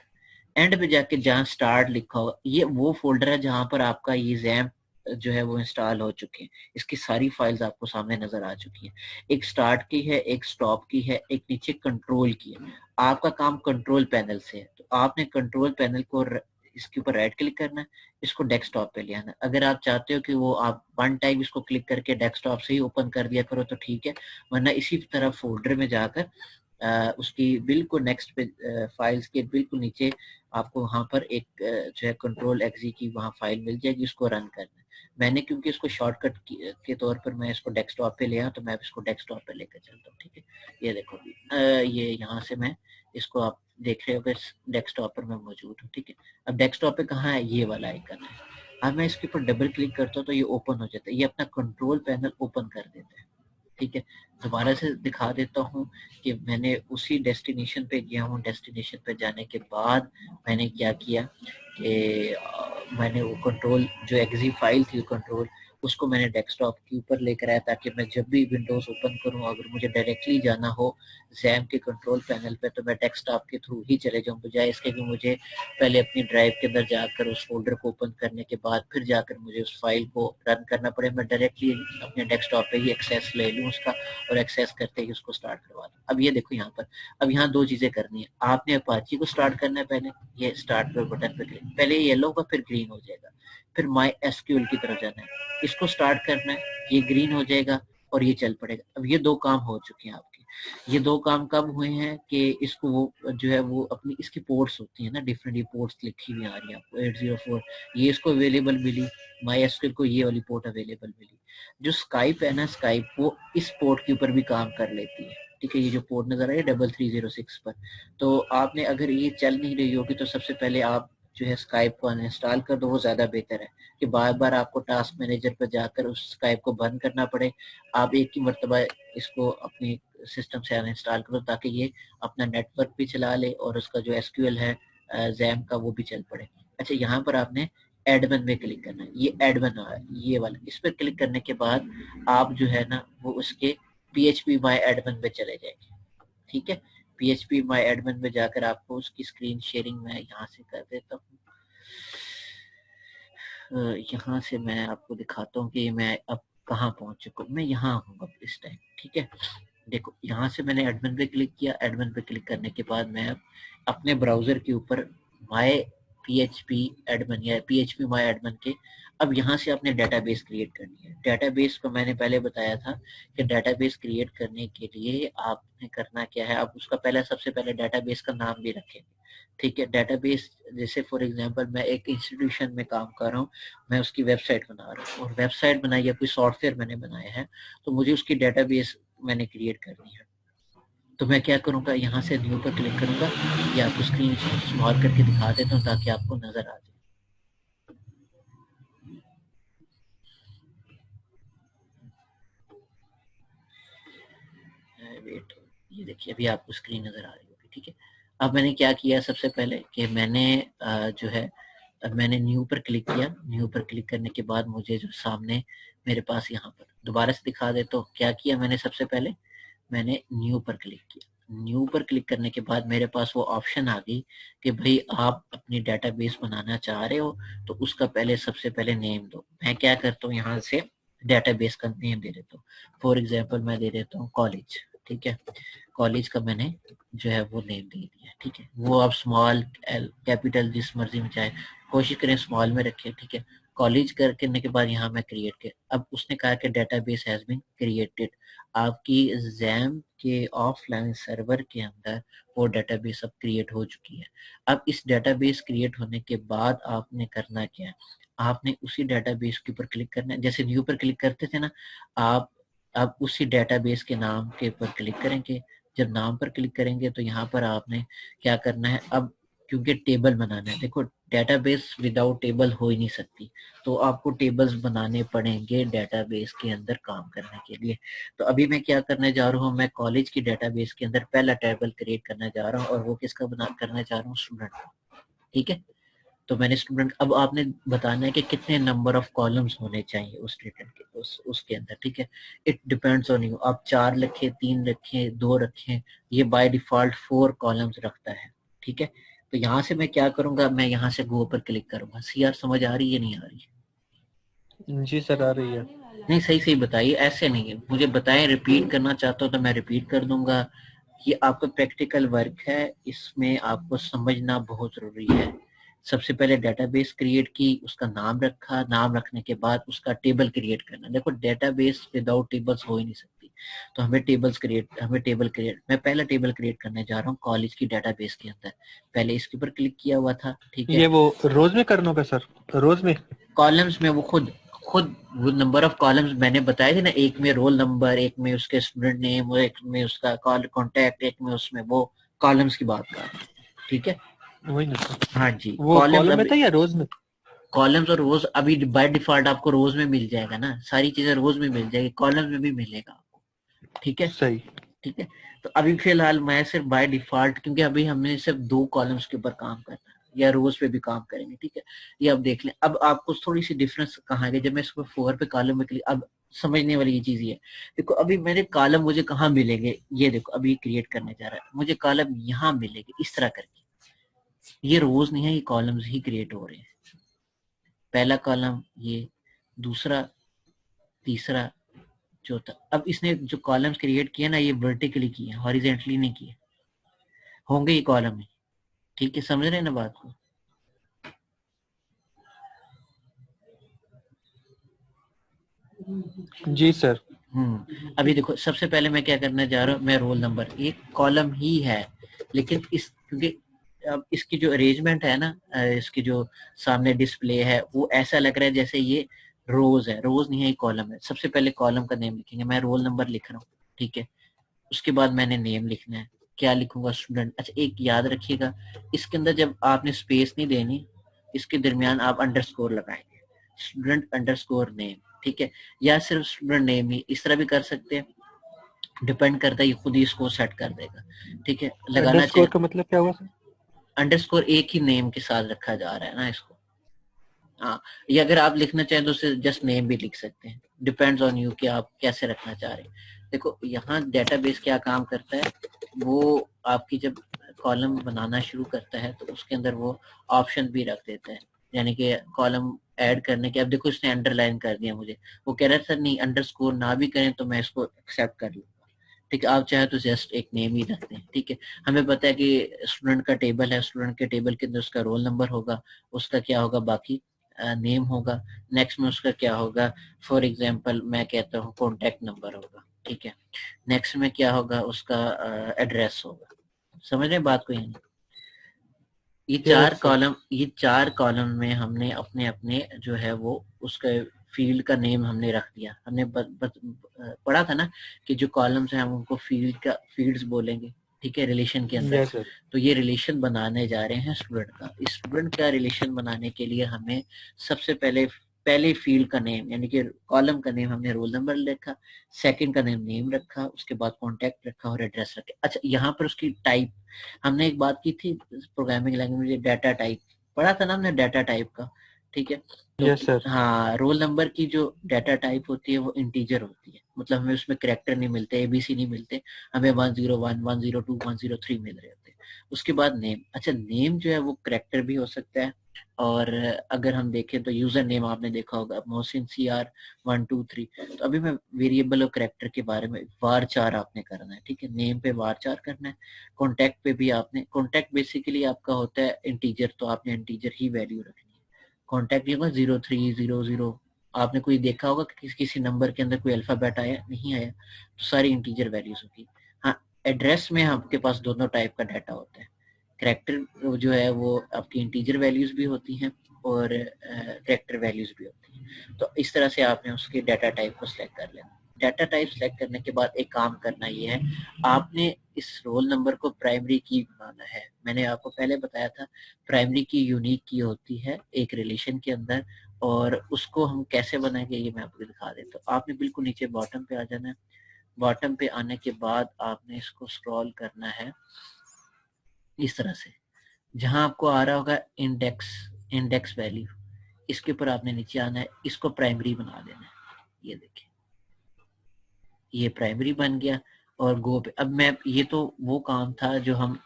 [SPEAKER 1] एंड पे जाके जहाँ स्टार्ट लिखा होगा, ये वो फोल्डर है जहाँ पर आपका ये जैम जो है वो इंस्टॉल हो चुके हैं। इसकी सारी फाइल्स आपको सामने नजर आ चुकी हैं। एक स्टार्ट की है, एक स्टॉप की है, एक नीचे कंट्रोल की है। आपका काम कंट्रोल पैनल से है, तो आपने कंट्रोल पैनल को इसके ऊपर राइट क्लिक करना है, इसको डेस्कटॉप पे ले आना। अगर आप चाहते हो कि वो आप वन टाइम इसको क्लिक करके डेस्कटॉप से ही ओपन कर दिया करो तो ठीक है, वरना इसी तरह फोल्डर में जाकर उसकी बिल्कुल नेक्स्ट पे फाइल्स के बिल्कुल नीचे आपको वहां पर एक जो है कंट्रोल एक्जी की वहां फाइल मिल जाएगी, उसको रन करना है। मैंने क्योंकि इसको शॉर्टकट के तौर पर मैं इसको डेस्कटॉप पे ले आया, तो मैं इसको डेस्कटॉप पे लेकर चलता हूँ, ठीक है। ये देखो ये यहाँ से मैं इसको, आप देख रहे हो डेस्कटॉप पर मैं मौजूद हूँ, ठीक है। अब डेस्कटॉप पे कहाँ है, ये वाला आइकन है। अब मैं इसके ऊपर डबल क्लिक करता हूँ तो ये ओपन हो जाता है, ये अपना कंट्रोल पैनल ओपन कर देता है, ठीक है। दोबारा से दिखा देता हूँ कि मैंने उसी डेस्टिनेशन पे गया हूँ। डेस्टिनेशन पे जाने के बाद मैंने क्या किया कि मैंने वो कंट्रोल जो एक्जी फाइल थी कंट्रोल, उसको मैंने डेस्कटॉप के ऊपर लेकर आया, ताकि मैं जब भी विंडोज ओपन करूँ, अगर मुझे डायरेक्टली जाना हो जैम के कंट्रोल पैनल पे, तो मैं डेस्कटॉप के थ्रू ही चले जाऊँ, बजाय इसके कि मुझे पहले अपनी ड्राइव के अंदर जाकर उस फोल्डर को ओपन करने के बाद फिर जाकर मुझे उस फाइल को रन करना पड़े। मैं डायरेक्टली अपने डेस्कटॉप पे ही एक्सेस ले लूँ उसका, और एक्सेस करते ही उसको स्टार्ट करवा दूँ। अब ये देखो यहाँ पर, अब यहाँ दो चीजें करनी है। आपने अपाची को स्टार्ट करना है, पहले ये स्टार्ट पर बटन पे क्लिक, पहले ये येलो होगा फिर ग्रीन हो जाएगा, फिर माई एसक्यूएल की तरफ जाना है, इसको स्टार्ट करना है, ये ग्रीन हो जाएगा और ये चल पड़ेगा। अब ये दो काम हो चुके हैं आपके। ये दो काम कब हुए हैं कि इसको वो जो है वो अपनी इसकी पोर्ट्स होती है ना, डिफरेंट ये पोर्ट्स लिखी हुई आ रही है आपको 804, ये इसको अवेलेबल मिली, माई एसक्यूएल को ये वाली पोर्ट अवेलेबल मिली। जो स्काइप है ना, स्काइप वो इस पोर्ट के ऊपर भी काम कर लेती है, ठीक है। ये जो पोर्ट नजर आ रही है 3306 पर, तो आपने अगर ये चल नहीं रही होगी तो सबसे पहले आप जो है स्काइप को अनइंस्टॉल कर दो, वो ज्यादा बेहतर है कि बार बार आपको टास्क मैनेजर पर जाकर उस स्काइप को बंद करना पड़े। आप एक ही मरतबा इसको अपनी सिस्टम से अनइंस्टॉल करो ताकि ये अपना नेटवर्क भी चला ले और उसका जो एसक्यूएल है जैम का वो भी चल पड़े। अच्छा, यहाँ पर आपने एडमिन में क्लिक करना है, ये एडमिन है ये वाला, इस पर क्लिक करने के बाद आप जो है ना वो उसके PHP माई एडमिन में चले जाएंगे, ठीक है। PHP माई एडमिन में जाकर आपको उसकी स्क्रीन शेयरिंग मैं यहाँ से कर देता हूँ। यहाँ से मैं आपको दिखाता हूँ कि मैं अब कहाँ पहुँच चुका हूँ। मैं यहाँ हूँ अब इस टाइम, ठीक है। देखो यहाँ से मैंने एडमिन पे क्लिक किया, एडमिन पे क्लिक करने के बाद मैं अब अपने ब्राउजर के ऊपर माई PHP एडमिन या PHP माई एडमिन के, अब यहाँ से आपने डेटाबेस क्रिएट करनी है। डेटाबेस को मैंने पहले बताया था कि डेटाबेस क्रिएट करने के लिए आपने करना क्या है, आप उसका पहले सबसे पहले डेटाबेस का नाम भी रखेंगे, ठीक है। डेटाबेस जैसे फॉर एग्जांपल मैं एक इंस्टीट्यूशन में काम कर रहा हूँ, मैं उसकी वेबसाइट बना रहा हूँ, और वेबसाइट बनाई या कोई सॉफ्टवेयर मैंने बनाया है, तो मुझे उसकी डेटाबेस मैंने क्रिएट करनी है। तो मैं क्या करूँगा, यहाँ से न्यू पर क्लिक करूँगा, या आपको स्क्रीन स्मॉल करके दिखा देता हूँ ताकि आपको नजर आ जाए। वेट, ये देखिए अभी आपको स्क्रीन नजर आ रही होगी, ठीक है। अब मैंने क्या किया, सबसे पहले कि मैंने जो है मैंने न्यू पर क्लिक किया। न्यू पर क्लिक करने के बाद मुझे जो सामने मेरे पास यहाँ पर दोबारा से दिखा दे, तो क्या किया मैंने, सबसे पहले मैंने न्यू पर क्लिक किया। न्यू पर क्लिक करने के बाद मेरे पास वो ऑप्शन आ गई कि भाई आप अपनी डेटाबेस बनाना चाह रहे हो तो उसका पहले सबसे पहले नेम दो। मैं क्या करता हूँ, यहाँ से डेटाबेस का नेम दे देता हूँ। फॉर एग्जांपल मैं दे देता हूँ कॉलेज, ठीक है। कॉलेज का मैंने जो है वो नेम दे दिया, ठीक है। वो आप स्मॉल कैपिटल जिस मर्जी में चाहे, कोशिश करें स्मॉल में रखें, ठीक है। कॉलेज करने के बाद यहाँ मैं क्रिएट किया। अब उसने कहा कि डेटाबेस हैज बीन क्रिएटेड, आपकी जैम के ऑफलाइन सर्वर के अंदर वो डेटाबेस अब क्रिएट हो चुकी है। अब इस डेटाबेस क्रिएट होने के बाद आपने करना क्या है, आपने उसी डेटाबेस के ऊपर क्लिक करना है। जैसे न्यू पर क्लिक करते थे ना, आप उसी डेटाबेस के नाम के ऊपर क्लिक करेंगे। जब नाम पर क्लिक करेंगे तो यहाँ पर आपने क्या करना है, अब क्योंकि टेबल बनाना है, देखो डेटाबेस विदाउट टेबल हो ही नहीं सकती, तो आपको टेबल्स बनाने पड़ेंगे डेटाबेस के अंदर काम करने के लिए। तो अभी मैं क्या करने जा रहा हूँ, मैं कॉलेज की डेटाबेस के अंदर पहला टेबल क्रिएट करने जा रहा हूँ, और वो किसका करना चाह रहा हूँ, स्टूडेंट का, ठीक है। तो मैंने स्टूडेंट, अब आपने बताना है कि कितने नंबर ऑफ कॉलम्स होने चाहिए उस स्टूडेंट के उसके अंदर, ठीक है। इट डिपेंड्स ऑन यू, आप 4 रखें, 3 रखें, 2 रखें, ये बाय डिफॉल्ट 4 कॉलम्स रखता है, ठीक है। तो यहाँ से मैं क्या करूंगा, मैं यहाँ से गो पर क्लिक करूंगा। सीआर समझ आ रही है नहीं आ रही है?
[SPEAKER 3] जी सर आ रही है।
[SPEAKER 1] नहीं, सही सही बताइए, ऐसे नहीं है, मुझे बताएं। रिपीट करना चाहता हूँ तो मैं रिपीट कर दूंगा। ये आपका प्रैक्टिकल वर्क है, इसमें आपको समझना बहुत जरूरी है। सबसे पहले डेटाबेस क्रिएट की, उसका नाम रखा, नाम रखने के बाद उसका टेबल क्रिएट करना। देखो डेटाबेस विदाउट टेबल्स हो ही नहीं सकती, तो हमें टेबल क्रिएट, मैं पहला टेबल क्रिएट करने जा रहा हूँ कॉलेज की डेटाबेस के अंदर। पहले इसके ऊपर क्लिक किया हुआ था, ठीक है।
[SPEAKER 3] ये वो रोज में करना होगा सर, रोज में
[SPEAKER 1] कॉलम्स में वो खुद वो नंबर ऑफ कॉलम्स मैंने बताए थे ना, एक में रोल नंबर, एक में उसके स्टूडेंट नेम, एक में उसका कॉन्टैक्ट, एक में उसमें वो कॉलम्स की बात कर रहा हूं, ठीक है।
[SPEAKER 3] वही ना सर,
[SPEAKER 1] हाँ जी,
[SPEAKER 3] वो
[SPEAKER 1] कॉलम्स
[SPEAKER 3] कॉलम में
[SPEAKER 1] अभी,
[SPEAKER 3] था या रोज में?
[SPEAKER 1] कॉलम्स और रोज अभी बाय डिफॉल्ट आपको रोज में मिल जाएगा ना, सारी चीजें रोज में मिल जाएगी, कॉलम्स में भी मिलेगा आपको, ठीक है।
[SPEAKER 3] सही।
[SPEAKER 1] ठीक है, तो अभी फिलहाल मैं सिर्फ बाय डिफॉल्ट, क्योंकि अभी हमने सिर्फ 2 कॉलम्स के ऊपर काम करना है, या रोज पे भी काम करेंगे, ठीक है। ये अब देख लें, अब आपको थोड़ी सी डिफरेंस कहाँ है, जब मैं इसको 4 पे कॉलम में क्लिक, अब समझने वाली ये चीज ये है। देखो अभी मेरे कॉलम मुझे कहाँ मिलेंगे, ये देखो अभी क्रिएट करने जा रहा है, मुझे कॉलम यहाँ मिलेंगे इस तरह करके। ये रोज नहीं है, ये कॉलम्स ही क्रिएट हो रहे हैं। पहला कॉलम ये, दूसरा, तीसरा, चौथा। अब इसने जो कॉलम्स क्रिएट किए ना, ये वर्टिकली किए, हॉरिजेंटली नहीं किए। होंगे ये कॉलम ही, ठीक है, समझ रहे हैं ना बात को?
[SPEAKER 3] जी सर।
[SPEAKER 1] अभी देखो सबसे पहले मैं क्या करने जा रहा हूँ, मैं रोल नंबर, एक कॉलम ही है, लेकिन इस क्योंकि अब इसकी जो अरेंजमेंट है ना, इसकी जो सामने डिस्प्ले है, वो ऐसा लग रहा है जैसे ये रोज है। रोज नहीं है, ये कॉलम है। सबसे पहले कॉलम का नेम लिखेंगे, मैं रोल नंबर लिख रहा हूँ, ठीक है। उसके बाद मैंने नेम लिखना है, क्या लिखूंगा, स्टूडेंट। अच्छा एक याद रखिएगा, इसके अंदर जब आपने स्पेस नहीं देनी, इसके दरमियान आप अंडरस्कोर लगाएंगे, स्टूडेंट अंडरस्कोर नेम, ठीक है। या सिर्फ स्टूडेंट नेम ही, इस तरह भी कर सकते हैं, डिपेंड करता है, ये खुद ही इसको सेट कर देगा, ठीक है। लगाना
[SPEAKER 3] अंडरस्कोर
[SPEAKER 1] चाहिए
[SPEAKER 3] का मतलब क्या हुआ सर?
[SPEAKER 1] अंडरस्कोर, एक ही नेम के साथ रखा जा रहा है ना इसको। हाँ, ये अगर आप लिखना चाहें तो जस्ट नेम भी लिख सकते हैं, डिपेंड्स ऑन यू कि आप कैसे रखना चाह रहे हैं। देखो यहाँ डेटाबेस क्या काम करता है, वो आपकी जब कॉलम बनाना शुरू करता है तो उसके अंदर वो ऑप्शन भी रख देता है, यानी कि कॉलम ऐड करने के। अब देखो इसने अंडरलाइन कर दिया मुझे, वो कह रहा था नहीं अंडरस्कोर ना भी करें तो मैं इसको एक्सेप्ट कर लूंगा, ठीक है। आप चाहे तो जस्ट एक नेम ही रखते हैं, ठीक है। हमें पता है कि स्टूडेंट का टेबल है, स्टूडेंट के टेबल के अंदर उसका रोल नंबर होगा, उसका क्या होगा, बाकी नेम होगा। नेक्स्ट में उसका क्या होगा, फॉर एग्जांपल मैं कहता हूँ कॉन्टैक्ट नंबर होगा, ठीक है। नेक्स्ट में क्या होगा, उसका एड्रेस होगा। समझ रहे हैं बात को? यानी
[SPEAKER 3] यस सर।
[SPEAKER 1] ये चार कॉलम में हमने अपने अपने जो है वो उसका फील्ड का नेम हमने रख दिया। हमने पढ़ा था ना कि जो कॉलम्स हैं हम उनको फील्ड्स बोलेंगे, ठीक है, रिलेशन के अंदर।
[SPEAKER 3] Yes sir.
[SPEAKER 1] तो ये रिलेशन बनाने जा रहे हैं स्टूडेंट का। स्टूडेंट का रिलेशन बनाने के लिए हमें सबसे पहले फील्ड का नेम, यानी कि कॉलम का नेम हमने रोल नंबर लिखा, सेकंड का नेम रखा, उसके बाद कॉन्टैक्ट रखा और एड्रेस रखा। अच्छा यहाँ पर उसकी टाइप, हमने एक बात की थी प्रोग्रामिंग लैंग्वेज में, डाटा टाइप पढ़ा था ना हमने, डाटा टाइप का, ठीक है। तो
[SPEAKER 3] यस सर।
[SPEAKER 1] हाँ, रोल नंबर की जो डाटा टाइप होती है वो इंटीजर होती है, मतलब हमें उसमें करैक्टर नहीं मिलते, एबीसी नहीं मिलते, हमें 101, 102, 103 मिल रहे होते हैं। उसके बाद नेम, अच्छा नेम जो है वो करैक्टर भी हो सकता है, और अगर हम देखें तो यूजर नेम आपने देखा होगा मोहसिन CR 123। तो अभी मैं वेरिएबल और करैक्टर के बारे में वार चार आपने करना है, ठीक है। नेम पे वार चार करना है, कॉन्टैक्ट पे भी आपने, कॉन्टैक्ट बेसिकली आपका होता है इंटीजर, तो आपने इंटीजर ही वैल्यू रखनी है। कॉन्टैक्ट ये होगा 0300, आपने कोई देखा होगा कि किसी नंबर के अंदर कोई अल्फाबेट आया नहीं आया, तो सारी इंटीजर वैल्यूज होगी। हाँ, एड्रेस में आपके पास दोनों टाइप का डाटा होता है। करैक्टर जो है वो आपकी इंटीजर वैल्यूज भी होती हैं और करैक्टर वैल्यूज भी होती हैं। तो इस तरह से आपने उसके डाटा टाइप को सिलेक्ट कर लेना। डाटा टाइप सेलेक्ट करने के बाद एक काम करना ये है, आपने इस रोल नंबर को प्राइमरी की बनाना है। मैंने आपको पहले बताया था प्राइमरी की यूनिक की होती है एक रिलेशन के अंदर, और उसको हम कैसे बनाएंगे ये मैं आपको दिखा देता हूँ। आपने बिल्कुल नीचे बॉटम पे आ जाना है। बॉटम पे आने के बाद आपने इसको स्क्रॉल करना है इस तरह से, जहां आपको आ रहा होगा इंडेक्स वैल्यू, इसके ऊपर आपने नीचे आना है, इसको प्राइमरी बना देना है। ये देखिए ये प्राइमरी बन गया। और गो पे, अब मैं, ये तो वो काम था जो हम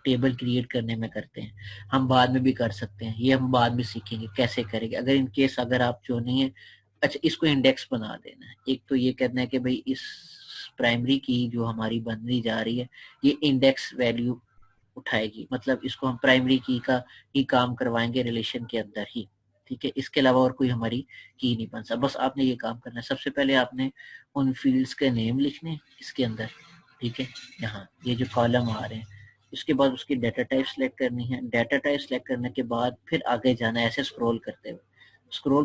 [SPEAKER 1] टेबल क्रिएट करने में करते हैं, हम बाद में भी कर सकते हैं, ये हम बाद में सीखेंगे कैसे करेंगे अगर इन केस अगर आप जो नहीं है। अच्छा इसको इंडेक्स बना देना है। एक तो ये कहना है कि भाई इस प्राइमरी की जो हमारी बननी जा रही है ये इंडेक्स वैल्यू उठाएगी, मतलब इसको हम प्राइमरी की का ही काम करवाएंगे रिलेशन के अंदर ही, ठीक है। इसके अलावा और कोई हमारी की नहीं बन सकता। बस आपने ये काम करना है। सबसे पहले आपने उन फील्ड्स के नेम लिखने इसके अंदर, ठीक है, यहाँ ये जो कॉलम आ रहे हैं। उसके बाद उसकी डाटा टाइप सेलेक्ट करनी है। डाटा टाइप सेलेक्ट करने के बाद फिर आगे जाना है, ऐसे स्क्रॉल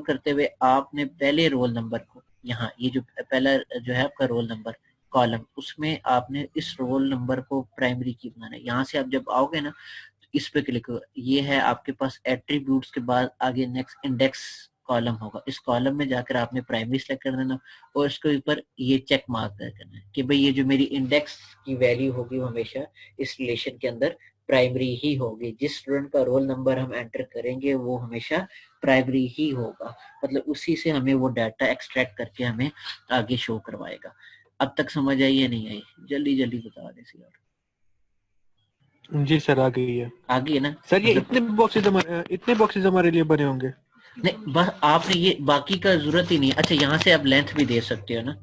[SPEAKER 1] करते हुए आपने पहले रोल नंबर को, यहाँ ये जो पहला जो है आपका रोल नंबर कॉलम, उसमें आपने इस रोल नंबर को प्राइमरी की बनाना है। यहाँ से आप जब आओगे ना तो इस पे क्लिक करो, ये है आपके पास एट्रीब्यूट्स के बाद आगे नेक्स्ट इंडेक्स कॉलम होगा। इस कॉलम में जाकर आपने प्राइमरी सेलेक्ट कर देना और इसके ऊपर ये चेक मार्क कर देना है कि भाई ये जो मेरी इंडेक्स की वैल्यू होगी वो हमेशा इस रिलेशन के अंदर प्राइमरी ही होगी। जिस स्टूडेंट का रोल नंबर हम एंटर करेंगे वो हमेशा प्राइमरी ही होगा, मतलब उसी से हमें वो डाटा एक्सट्रैक्ट करके हमें आगे शो करवाएगा। अब तक समझ आई या नहीं आई? जल्दी जल्दी बता दे यार।
[SPEAKER 3] जी सर, आ गई है।
[SPEAKER 1] आ गई है ना?
[SPEAKER 3] सर ये
[SPEAKER 1] मतलब
[SPEAKER 3] इतने बॉक्सेस हमारे लिए बने होंगे?
[SPEAKER 1] नहीं, बस आपने ये बाकी का जरूरत ही नहीं है। अच्छा, यहाँ से आप लेंथ भी दे सकते हो ना,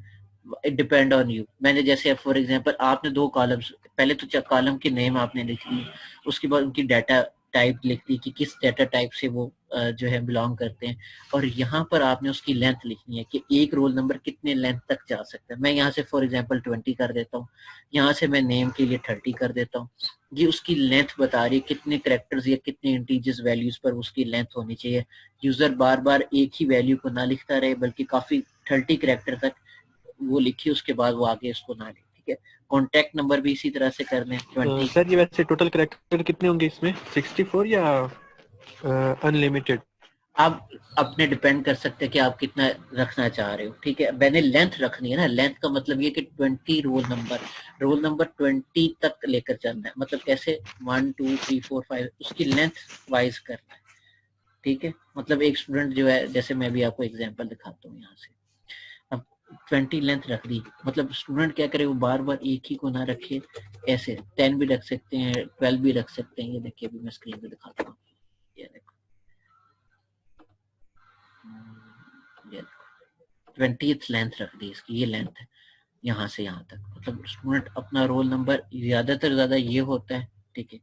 [SPEAKER 1] इट डिपेंड ऑन यू। मैंने जैसे फॉर एग्जांपल आपने 2 कॉलम्स, पहले तो कॉलम के नेम आपने लिख ली, उसके बाद उनकी डाटा टाइप लिख दी कि किस डाटा टाइप से वो जो है बिलोंग करते हैं, और यहाँ पर आपने उसकी लेंथ लिखनी है कि एक रोल नंबर कितने लेंथ तक जा सकता है। मैं यहाँ से फॉर एग्जांपल 20 कर देता हूँ, यहाँ से मैं नेम के लिए 30 कर देता हूँ। ये उसकी लेंथ बता रही है कितने करेक्टर्स या कितने इंटीजर्स वैल्यूज पर उसकी लेंथ होनी चाहिए। यूजर बार बार एक ही वैल्यू को ना लिखता रहे, बल्कि काफी 30 करेक्टर तक वो लिखी, उसके बाद वो आगे उसको ना लिखे। ठीक है, कॉन्टेक्ट नंबर भी इसी तरह से करने 20।
[SPEAKER 3] सर ये वैसे टोटल कैरेक्टर कितने होंगे इसमें, 64 या अनलिमिटेड?
[SPEAKER 1] आप अपने डिपेंड कर सकते हैं कि आप कितना रखना चाह रहे हो। ठीक है, मैंने लेंथ रखनी है ना, लेंथ का मतलब ये कि 20 रोल नंबर 20 तक लेकर चलना है। मतलब कैसे, 1 2 3 4 5 उसकी लेंथ वाइज करना है। ठीक है, मतलब एक स्टूडेंट जो है, जैसे मैं भी आपको एग्जांपल दिखाता हूँ यहाँ से, अब 20 लेंथ रख दी, मतलब स्टूडेंट क्या करे, वो बार बार एक ही को ना रखे, ऐसे 10 भी रख सकते हैं, 12 भी रख सकते हैं। ये देखिए, अभी मैं स्क्रीन पे दिखाता हूँ, ये देखो, ये 20th लेंथ रख दी इसकी, ये लेंथ है यहाँ से यहाँ तक। मतलब स्टूडेंट अपना रोल नंबर ज्यादातर ज्यादा ये होता है, ठीक है,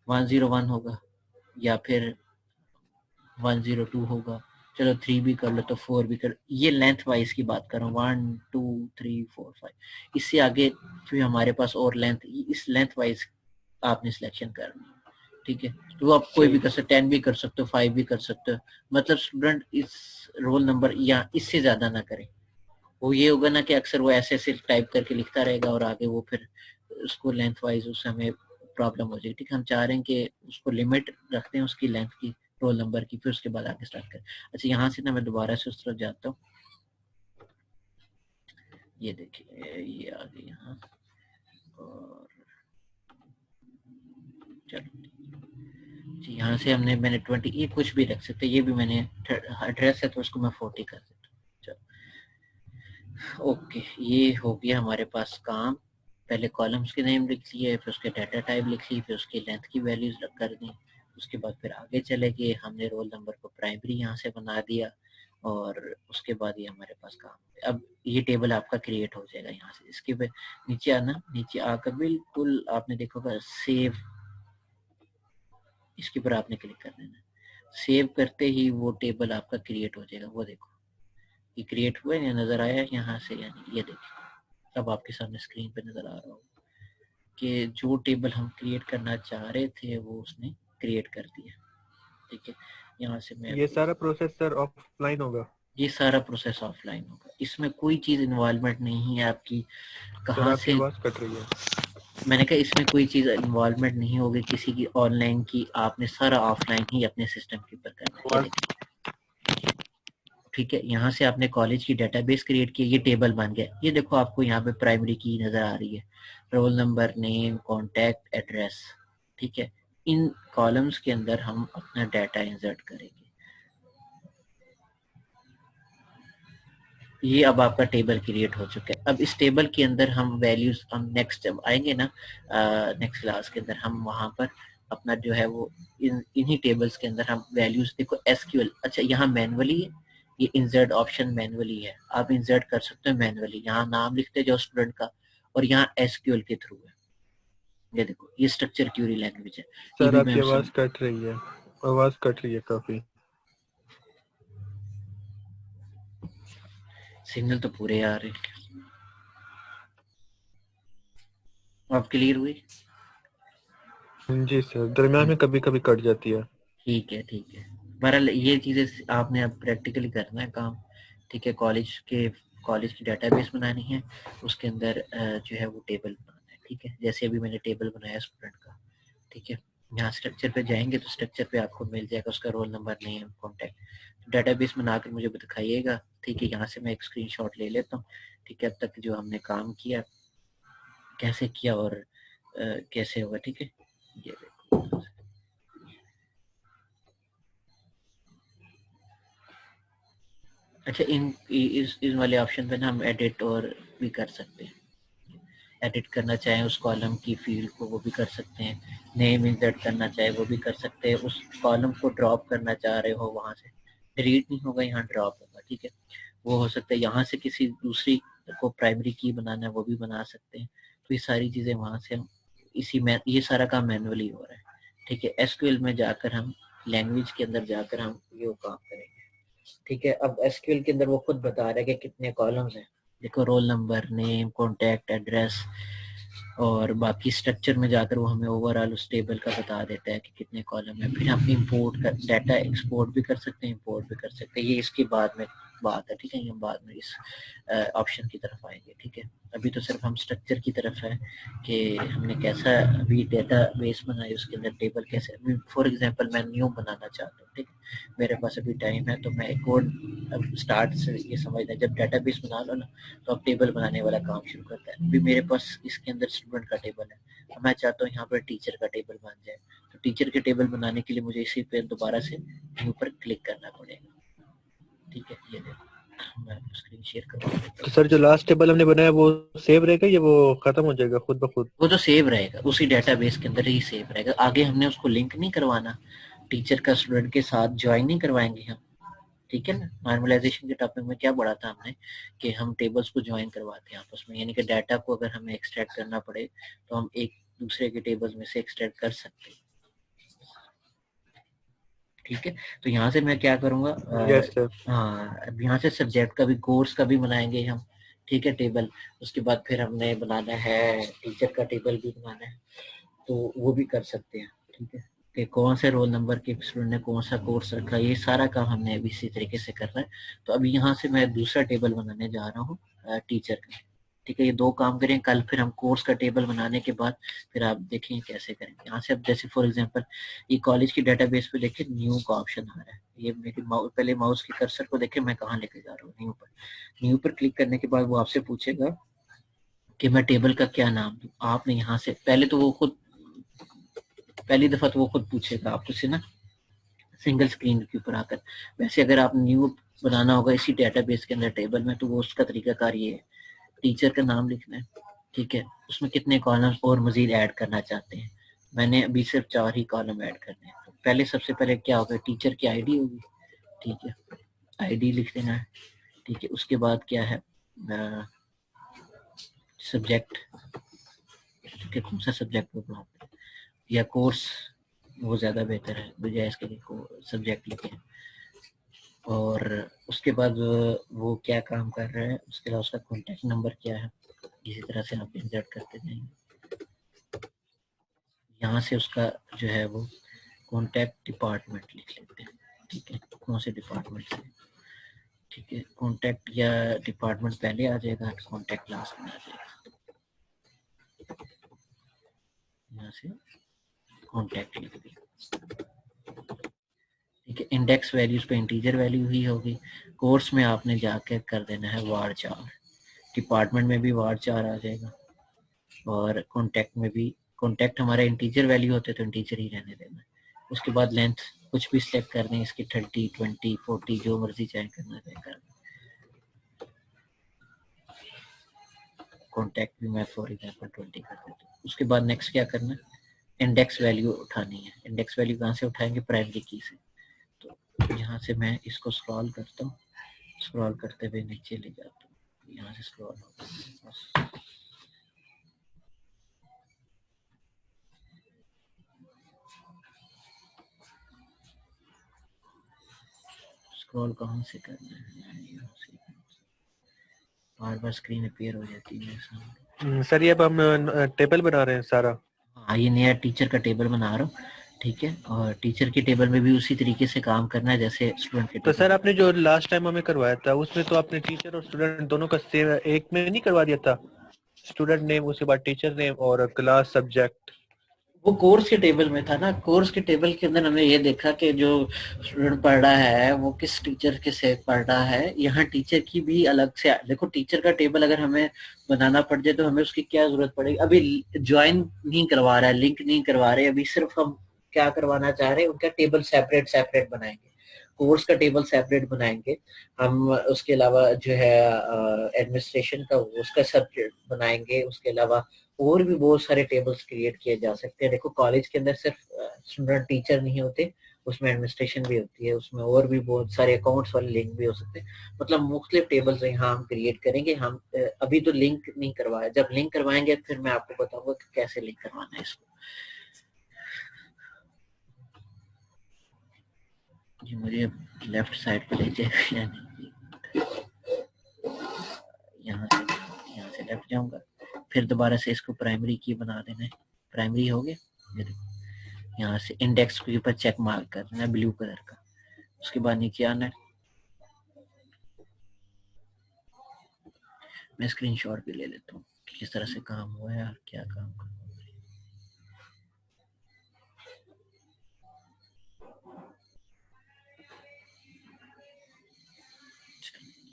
[SPEAKER 1] 101 होगा या फिर 102 होगा, चलो 3 भी कर लो तो 4 भी कर, ये लेंथ वाइज की बात कर रहा हूँ, 1 2 3 4 5। इससे आगे फिर हमारे पास और लेंथ, इस लेंथ वाइज आपने सिलेक्शन करनी है। ठीक है, तो आप कोई भी कर सकते हो, 10 भी कर सकते हो, 5 भी कर सकते हो। मतलब स्टूडेंट इस रोल नंबर या इससे ज्यादा ना करे। वो ये होगा ना कि अक्सर वो ऐसे ऐसे टाइप करके लिखता रहेगा और आगे वो फिर उसको लेंथ वाइज उससे हमें प्रॉब्लम हो जाएगी। ठीक है, हम चाह रहे हैं कि उसको लिमिट रखते हैं उसकी लेंथ की, रोल नंबर की, फिर उसके बाद आगे स्टार्ट करें। अच्छा, यहाँ से ना मैं दोबारा से उस तरफ जाता हूँ, ये देखिए ये आ गई यहाँ, और चलो जी, यहाँ से मैंने 20, ये कुछ भी रख सकते, ये भी मैंने एड्रेस है तो उसको मैं 40 कर देता हूँ। चलो ओके, ये हो गया हमारे पास काम। पहले कॉलम्स के नेम लिख लिए, फिर उसके डाटा टाइप लिख ली, फिर उसकी लेंथ की वैल्यूज कर दी। उसके बाद फिर आगे चले गए, हमने रोल नंबर को प्राइमरी यहाँ से बना दिया, और उसके बाद ये हमारे पास काम। अब ये टेबल आपका क्रिएट हो जाएगा यहाँ से। इसके नीचे आना, नीचे आकर बिल्कुल आपने देखोगा सेव, इसके ऊपर आपने क्लिक कर देना। सेव करते ही वो टेबल आपका क्रिएट हो जाएगा। वो देखो ये क्रिएट हुआ है, नजर आया यहाँ से, यानी ये देखिए अब आपके सामने स्क्रीन पे नजर आ रहा हो कि जो टेबल हम क्रिएट करना चाह रहे थे वो उसने क्रिएट कर दिया। ठीक है, यहाँ से मैं
[SPEAKER 3] ये सारा प्रोसेस सर ऑफलाइन होगा?
[SPEAKER 1] ये सारा प्रोसेस ऑफलाइन होगा, इसमें कोई चीज इन्वॉल्वमेंट नहीं है आपकी।
[SPEAKER 3] सर
[SPEAKER 1] कहाँ
[SPEAKER 3] आपकी
[SPEAKER 1] से,
[SPEAKER 3] आवाज कट रही है।
[SPEAKER 1] मैंने कहा इसमें कोई चीज इन्वॉल्वमेंट नहीं होगी किसी की ऑनलाइन की, आपने सारा ऑफलाइन ही अपने सिस्टम के ऊपर करना है। ये देखिए, ठीक है, यहाँ से आपने कॉलेज की डेटाबेस क्रिएट की, ये टेबल बन गया। ये देखो आपको यहाँ पे प्राइमरी की नजर आ रही है, roll number, name, contact, address. ठीक है, इन कॉलम्स के अंदर हम अपना डाटा इंसर्ट करेंगे। ये अब आपका टेबल क्रिएट हो चुका है। अब इस टेबल के अंदर हम वैल्यूज, हम नेक्स्ट जब आएंगे ना नेक्स्ट क्लास के अंदर, हम वहां पर अपना जो है वो इन्हीं टेबल्स के अंदर हम वैल्यूज, देखो एसक्यूएल, अच्छा यहाँ मैनुअली है, ये इंसर्ट ऑप्शन मैनुअली है, आप इंसर्ट कर सकते हो मैनुअली। यहाँ नाम लिखते जाओ स्टूडेंट का, और यहाँ एसक्यूएल के थ्रू है। ये देखो ये स्ट्रक्चर क्यूरी लैंग्वेज है, ये
[SPEAKER 3] सर
[SPEAKER 1] भी मैं
[SPEAKER 3] आपकी आवाज कट रही है, आवाज कट रही है काफी।
[SPEAKER 1] सिग्नल तो पूरे आ रहे हैं। अब क्लियर हुई?
[SPEAKER 3] जी सर, दरम्यान में कभी कभी कट जाती है।
[SPEAKER 1] ठीक है, ठीक है। बहरहाल ये चीजें आपने अब प्रैक्टिकली करना है काम। ठीक है, कॉलेज की डेटाबेस बनानी है, उसके अंदर जो है वो टेबल बनाना है। ठीक है, जैसे अभी मैंने टेबल बनाया स्टूडेंट का। ठीक है, यहाँ स्ट्रक्चर पे जाएंगे तो स्ट्रक्चर पे आपको मिल जाएगा उसका roll number, name, contact. Database बनाकर मुझे दिखाइएगा। ठीक है, यहाँ से मैं एक स्क्रीनशॉट ले लेता हूँ। ठीक है, अब तक जो हमने काम किया कैसे किया, और कैसे होगा, ठीक है। ये देखो, अच्छा इस वाले ऑप्शन पे ना हम एडिट और भी कर सकते हैं, एडिट करना चाहें उस कॉलम की फील्ड को वो भी कर सकते हैं, नेम इंसर्ट करना चाहे वो भी कर सकते हैं, उस कॉलम को ड्रॉप करना चाह रहे हो वहां से डिलीट नहीं होगा, यहाँ ड्रॉप होगा, ठीक है। वो हो सकता है यहाँ से किसी दूसरी को प्राइमरी की बनाना है वो भी बना सकते हैं। तो ये सारी चीजें वहां से हम इसी में, ये सारा काम मैनुअली हो रहा है, ठीक है। एसक्यूएल में जाकर हम लैंग्वेज के अंदर जाकर हम ये काम करेंगे, ठीक है। अब एसक्यूएल के अंदर वो खुद बता रहा है कि कितने कॉलम्स हैं, देखो roll number, name, contact, address, और बाकी स्ट्रक्चर में जाकर वो हमें ओवरऑल उस टेबल का बता देता है कि कितने कॉलम है। फिर हम इंपोर्ट कर डाटा एक्सपोर्ट भी कर सकते हैं, इंपोर्ट भी कर सकते हैं, ये इसके बाद में बात है, ठीक है। हम बाद में इस ऑप्शन की तरफ आएंगे, ठीक है। अभी तो सिर्फ हम स्ट्रक्चर की तरफ है कि हमने कैसा अभी डेटा बेस बनाया, उसके अंदर टेबल कैसे, फॉर एग्जांपल मैं न्यू बनाना चाहता हूँ, ठीक है। मेरे पास अभी टाइम है तो मैं एक कोड अब स्टार्ट से ये समझना, जब डेटाबेस बना लो ना तो अब टेबल बनाने वाला काम शुरू करता है। अभी मेरे पास इसके अंदर स्टूडेंट का टेबल है, तो मैं चाहता हूँ यहाँ पर टीचर का टेबल बन जाए, तो टीचर के टेबल बनाने के लिए मुझे इसी पे दोबारा से न्यू पर क्लिक करना पड़ेगा, ठीक है। ये देखो मैं स्क्रीन शेयर करवा देता हूँ।
[SPEAKER 3] तो सर जो लास्ट टेबल हमने बनाया वो सेव रहेगा या वो खत्म हो जाएगा खुद ब खुद?
[SPEAKER 1] वो तो सेव रहेगा, उसी डेटाबेस के अंदर ही सेव रहेगा, आगे हमने उसको लिंक नहीं करवाना, टीचर का स्टूडेंट के साथ ज्वाइन नहीं करवाएंगे हम, ठीक है ना। नॉर्मलाइजेशन के टॉपिक में क्या पढ़ा था हमने कि हम टेबल्स को ज्वाइन करवाते हैं आपस में, यानी कि डाटा को अगर हमें एक्सट्रैक्ट करना पड़े तो हम एक दूसरे के टेबल्स में से एक्सट्रैक्ट कर सकते हैं, ठीक है। तो यहाँ से मैं क्या करूँगा,
[SPEAKER 3] यस सर।
[SPEAKER 1] हाँ अब यहाँ से सब्जेक्ट का भी, कोर्स का भी बनाएंगे हम, ठीक है, टेबल। उसके बाद फिर हमने बनाना है टीचर का टेबल भी बनाना है, तो वो भी कर सकते हैं, ठीक है। कि कौन से रोल नंबर के स्टूडेंट ने कौन सा कोर्स रखा, ये सारा काम हमने अभी इसी तरीके से करना है। तो अभी यहाँ से मैं दूसरा टेबल बनाने जा रहा हूँ टीचर का, ठीक है। ये दो काम करें कल, फिर हम कोर्स का टेबल बनाने के बाद फिर आप देखेंगे कैसे करेंगे। यहाँ से अब जैसे फॉर एग्जांपल ये कॉलेज की डेटाबेस पे देखिए न्यू का ऑप्शन आ रहा है, ये मेरी पहले माउस के कर्सर को देखे मैं कहाँ लेके जा रहा हूँ, न्यू पर। न्यू पर क्लिक करने के बाद वो आपसे पूछेगा कि मैं टेबल का क्या नाम दूं। आपने यहाँ से पहले तो वो खुद पहली दफा तो वो खुद पूछेगा आपको से ना सिंगल स्क्रीन के ऊपर आकर। वैसे अगर आप न्यू बनाना होगा इसी डेटाबेस के अंदर टेबल में, तो वो उसका तरीकाकार ये है, टीचर का नाम लिखना है, ठीक है। उसमें कितने कॉलम्स और मजीद ऐड करना चाहते हैं, मैंने अभी सिर्फ 4 ही कॉलम ऐड करने हैं। तो पहले सबसे पहले क्या होगा, टीचर की आईडी होगी, ठीक है, आईडी लिख देना है, ठीक है। उसके बाद क्या है, सब्जेक्ट, ठीक है, कौन सा सब्जेक्ट वो पढ़ाते हैं, या कोर्स, वो ज़्यादा बेहतर है बजाय इसके लिए सब्जेक्ट लिखे। और उसके बाद वो क्या काम कर रहा है, उसके बाद उसका कॉन्टैक्ट नंबर क्या है, इसी तरह से आप इंसर्ट करते जाएंगे। यहाँ से उसका जो है वो कॉन्टैक्ट डिपार्टमेंट लिख लेते हैं, ठीक है, कौन से डिपार्टमेंट से, ठीक है। कॉन्टैक्ट या डिपार्टमेंट पहले आ जाएगा, कॉन्टैक्ट लास्ट में आ जाएगा। यहाँ से कॉन्टैक्ट लिख दिया, ठीक है। इंडेक्स वैल्यूज पे इंटीजर वैल्यू ही होगी। कोर्स में आपने जाकर कर देना है var4, डिपार्टमेंट में भी var4 आ जाएगा, और कॉन्टैक्ट में भी, कॉन्टैक्ट हमारा इंटीजर वैल्यू होते तो इंटीजर ही रहने देना है। उसके बाद लेंथ कुछ भी सिलेक्ट कर दें, इसकी 30, 20, 40 जो मर्जी चाहे करना चाहे कर दें। कॉन्टैक्ट भी मैं फॉर एग्जाम्पल 20 कर देता हूँ। उसके बाद नेक्स्ट क्या करना है, इंडेक्स वैल्यू उठानी है। इंडेक्स वैल्यू कहाँ से उठाएंगे, प्राइमरी की से। तो यहाँ से मैं इसको स्क्रॉल करता हूँ, स्क्रॉल करते हुए नीचे ले जाता हूँ, यहाँ से स्क्रॉल होता है, स्क्रॉल कहाँ से करना है, यहाँ से बार बार स्क्रीन अपीयर हो जाती है सामने।
[SPEAKER 3] सर ये अब हम टेबल बना रहे हैं सारा?
[SPEAKER 1] हाँ ये नया टीचर का टेबल बना रहा हूँ, ठीक है। और टीचर के टेबल में भी उसी तरीके से काम करना है जैसे स्टूडेंट के
[SPEAKER 3] तो
[SPEAKER 1] टेबल
[SPEAKER 3] सर
[SPEAKER 1] में।
[SPEAKER 3] आपने जो लास्ट टाइम हमें करवाया था उसमें तो आपने टीचर और स्टूडेंट दोनों का सेम एक में नहीं करवा दिया था? स्टूडेंट नेम, उसके बाद टीचर नेम और क्लास सब्जेक्ट।
[SPEAKER 1] वो कोर्स के टेबल में था ना, कोर्स के टेबल के अंदर हमने ये देखा कि जो स्टूडेंट पढ़ रहा है वो किस टीचर के से पढ़ रहा है। यहाँ टीचर की भी अलग से देखो, टीचर का टेबल अगर हमें बनाना पड़ जाए तो हमें उसकी क्या जरूरत पड़ेगी। अभी ज्वाइन नहीं करवा रहा है, लिंक नहीं करवा रहे, अभी सिर्फ हम क्या करवाना चाह रहे हैं, उनका टेबल सेपरेट सेपरेट बनाएंगे, कोर्स का टेबल सेपरेट बनाएंगे हम। उसके अलावा जो है एडमिनिस्ट्रेशन का उसका सब्जेक्ट बनाएंगे। उसके अलावा और भी बहुत सारे टेबल्स क्रिएट किए जा सकते हैं। देखो कॉलेज के अंदर सिर्फ स्टूडेंट टीचर नहीं होते, उसमें एडमिनिस्ट्रेशन भी होती है, उसमें और भी बहुत सारे अकाउंट्स वाले लिंक भी हो सकते हैं। मतलब मुख्तलिफ टेबल्स यहाँ हम क्रिएट करेंगे। हम अभी तो लिंक नहीं करवाया, जब लिंक करवाएंगे फिर मैं आपको बताऊंगा कि कैसे लिंक करवाना है इसको। जी मुझे लेफ्ट साइड पे ले जाए या नहीं, यहाँ से लेफ्ट जाऊंगा, फिर दोबारा से इसको प्राइमरी की बना देना है। प्राइमरी हो गया, यहाँ से इंडेक्स के ऊपर चेक मार्क कर देना ब्लू कलर का। उसके बाद नीचे आना है। मैं स्क्रीनशॉट भी ले लेता हूँ कि किस तरह से काम हुआ है और क्या काम हुआ है।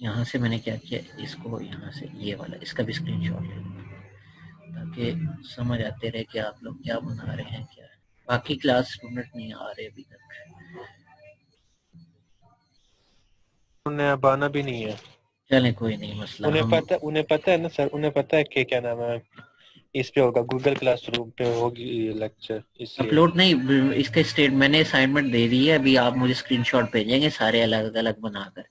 [SPEAKER 1] यहाँ से मैंने क्या किया, इसको यहाँ से ये वाला इसका भी स्क्रीनशॉट ले लूँ ताकि समझ आते रहे कि आप लोग क्या बना रहे हैं क्या है। बाकी क्लास स्टूडेंट नहीं आ रहे अभी तक।
[SPEAKER 3] उन्हें अब आना भी नहीं है।
[SPEAKER 1] चले कोई नहीं मसला, हम
[SPEAKER 3] उन्हें पता है ना सर, उन्हें पता है कि क्या नाम है, इस पे होगा, गूगल क्लासरूम पे होगी लेक्चर, इसलिए।
[SPEAKER 1] अपलोड नहीं, इसका स्टेट मैंने असाइनमेंट दे दी है। अभी आप मुझे स्क्रीनशॉट भेजेंगे सारे अलग अलग बनाकर,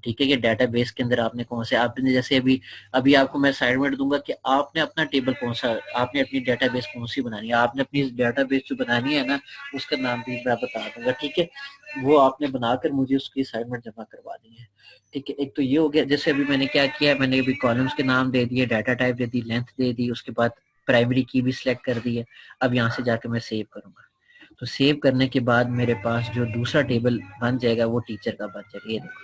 [SPEAKER 1] ठीक है। कि डेटाबेस के अंदर आपने कौन से, आपने जैसे अभी अभी आपको मैं असाइनमेंट दूंगा कि आपने अपना टेबल कौन सा, आपने अपनी डेटाबेस कौन सी बनानी है, आपने अपनी डेटाबेस जो बनानी है ना उसका नाम भी मैं बता दूंगा, ठीक है। वो आपने बनाकर मुझे उसकी असाइनमेंट जमा करवा दी है, ठीक है। एक तो ये हो गया। जैसे अभी मैंने क्या किया, मैंने अभी कॉलम्स के नाम दे दिए, डाटा टाइप दे दी, लेंथ दे दी, उसके बाद प्राइमरी की भी सिलेक्ट कर दी है। अब यहाँ से जाकर मैं सेव करूंगा, तो सेव करने के बाद मेरे पास जो दूसरा टेबल बन जाएगा वो टीचर का बन जाएगा। ये देखो,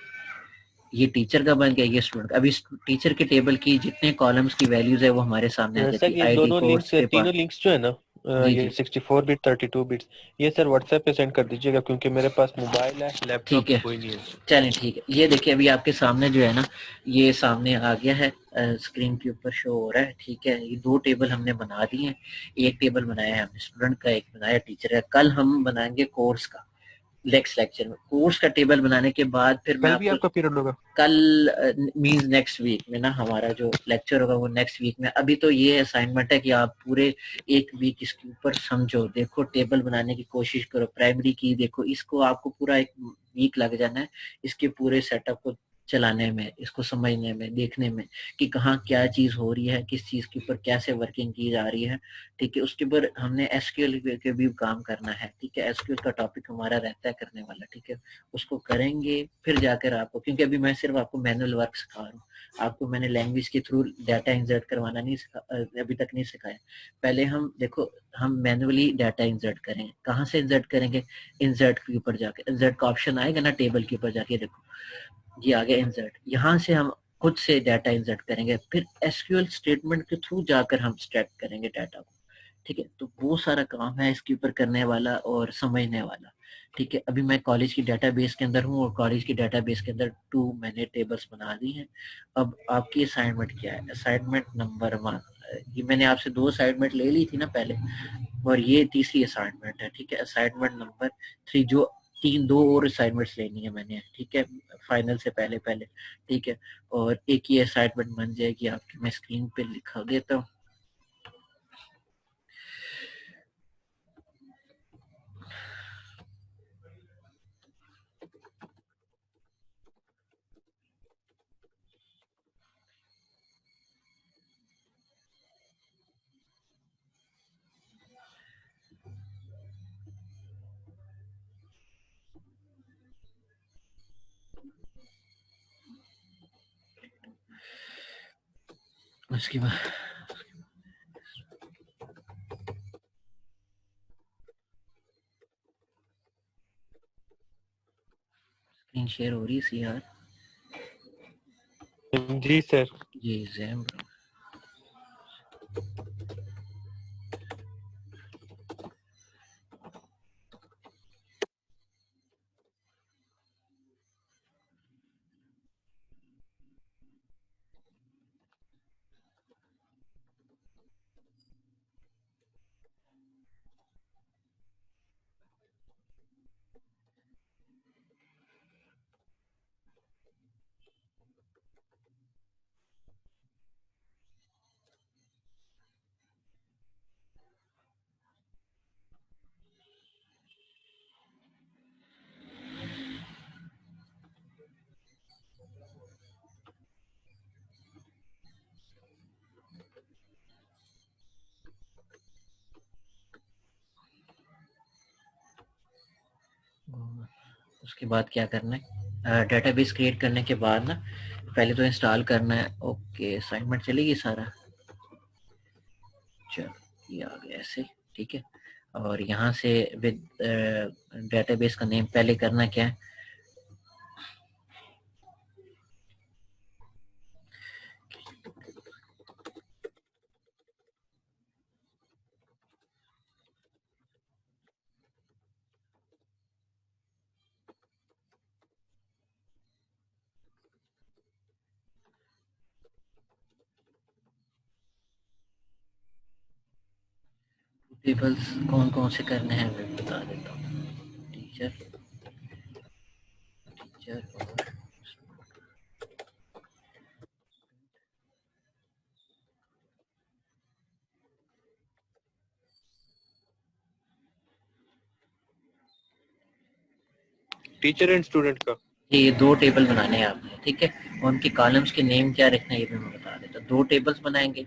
[SPEAKER 1] ये टीचर का बन गया, ये स्टूडेंट। अभी टीचर के टेबल की जितने कॉलम्स की वैल्यूज है वो हमारे सामने आ जाती
[SPEAKER 3] सर
[SPEAKER 1] है,
[SPEAKER 3] ये
[SPEAKER 1] आईडी
[SPEAKER 3] दोनों
[SPEAKER 1] कोर्स
[SPEAKER 3] लिंक्स,
[SPEAKER 1] पेपर।
[SPEAKER 3] तीनों लिंक्स जो है ना,
[SPEAKER 1] जी
[SPEAKER 3] ये
[SPEAKER 1] जी
[SPEAKER 3] 64 बिट 32 बिट्स, ये सर व्हाट्सएप पे सेंड कर दीजिएगा, क्योंकि मेरे पास मोबाइल है, लैपटॉप
[SPEAKER 1] ठीक
[SPEAKER 3] पे
[SPEAKER 1] है।
[SPEAKER 3] कोई नहीं है।
[SPEAKER 1] चलें ठीक है, ये देखिए अभी आपके सामने जो है ना, ये सामने आ गया है, स्क्रीन के ऊपर शो हो रहा है, ठीक है। ये दो टेबल हमने बना दिए हैं। एक टेबल बनाया है हमने स्टूडेंट का, एक बनाया टीचर का। कल हम बनाएंगे कोर्स का, नेक्स्ट लेक्चर में कोर्स का टेबल बनाने के बाद फिर मैं
[SPEAKER 3] कल भी
[SPEAKER 1] आपको
[SPEAKER 3] आपका पीरियड होगा?
[SPEAKER 1] कल मींस नेक्स्ट वीक में ना, हमारा जो लेक्चर होगा वो नेक्स्ट वीक में। अभी तो ये असाइनमेंट है कि आप पूरे एक वीक इसके ऊपर समझो, देखो टेबल बनाने की कोशिश करो, प्राइमरी की देखो, इसको आपको पूरा एक वीक लग जाना है इसके पूरे सेटअप को चलाने में, इसको समझने में, देखने में कि कहाँ क्या चीज हो रही है, किस चीज के ऊपर कैसे वर्किंग की जा रही है, ठीक है। उसके ऊपर हमने एसक्यूएल के भी काम करना है, ठीक है। एसक्यूएल का टॉपिक हमारा रहता है करने वाला, ठीक है। उसको करेंगे फिर जाकर आपको, क्योंकि अभी मैं सिर्फ आपको मैनुअल वर्क सिखा रहा हूँ, आपको मैंने लैंग्वेज के थ्रू डाटा इंसर्ट करवाना नहीं अभी तक नहीं सिखाया। पहले हम देखो, हम मैनुअली डाटा इंसर्ट करेंगे। कहाँ से इंसर्ट करेंगे, इंसर्ट के ऊपर जाके, इंसर्ट का ऑप्शन आएगा ना टेबल के ऊपर जाके, देखो ये आ गया इंसर्ट। यहाँ से हम खुद से डाटा इंसर्ट करेंगे, फिर एसक्यूएल स्टेटमेंट के थ्रू जाकर हम एक्सट्रैक्ट करेंगे डाटा को, ठीक है। तो वो सारा काम है इसके ऊपर करने वाला और समझने वाला, ठीक है। अभी मैं कॉलेज की डाटाबेस के अंदर हूँ और कॉलेज की डाटाबेस के अंदर 2 मैंने टेबल्स बना दी हैं। अब आपकी असाइनमेंट क्या है, असाइनमेंट नंबर 1, ये मैंने आपसे 2 असाइनमेंट ले ली थी ना पहले, और ये तीसरी असाइनमेंट है, ठीक है। असाइनमेंट नंबर 3, जो 2 और असाइनमेंट्स लेनी है मैंने, ठीक है, फाइनल से पहले पहले, ठीक है। और एक ये असाइनमेंट बन जाएगी आपकी, मैं स्क्रीन पे लिखा देता हूँ। उसके बाद स्क्रीन शेयर हो रही है सी यार?
[SPEAKER 3] जी सर।
[SPEAKER 1] जी जैम, उसके बाद क्या करना है, डेटाबेस क्रिएट करने के बाद ना पहले तो इंस्टॉल करना है। ओके, असाइनमेंट चलेगी सारा, चलो ये आ गया ऐसे, ठीक है। और यहाँ से विद डेटाबेस का नेम पहले करना क्या है, टेबल्स कौन कौन से करने हैं मैं बता देता हूँ। टीचर, टीचर और
[SPEAKER 3] टीचर एंड स्टूडेंट का।
[SPEAKER 1] ये दो टेबल बनाने हैं आपने, ठीक है। और उनके कॉलम्स के नेम क्या रखना है ये भी मैं बता देता हूँ। दो टेबल्स बनाएंगे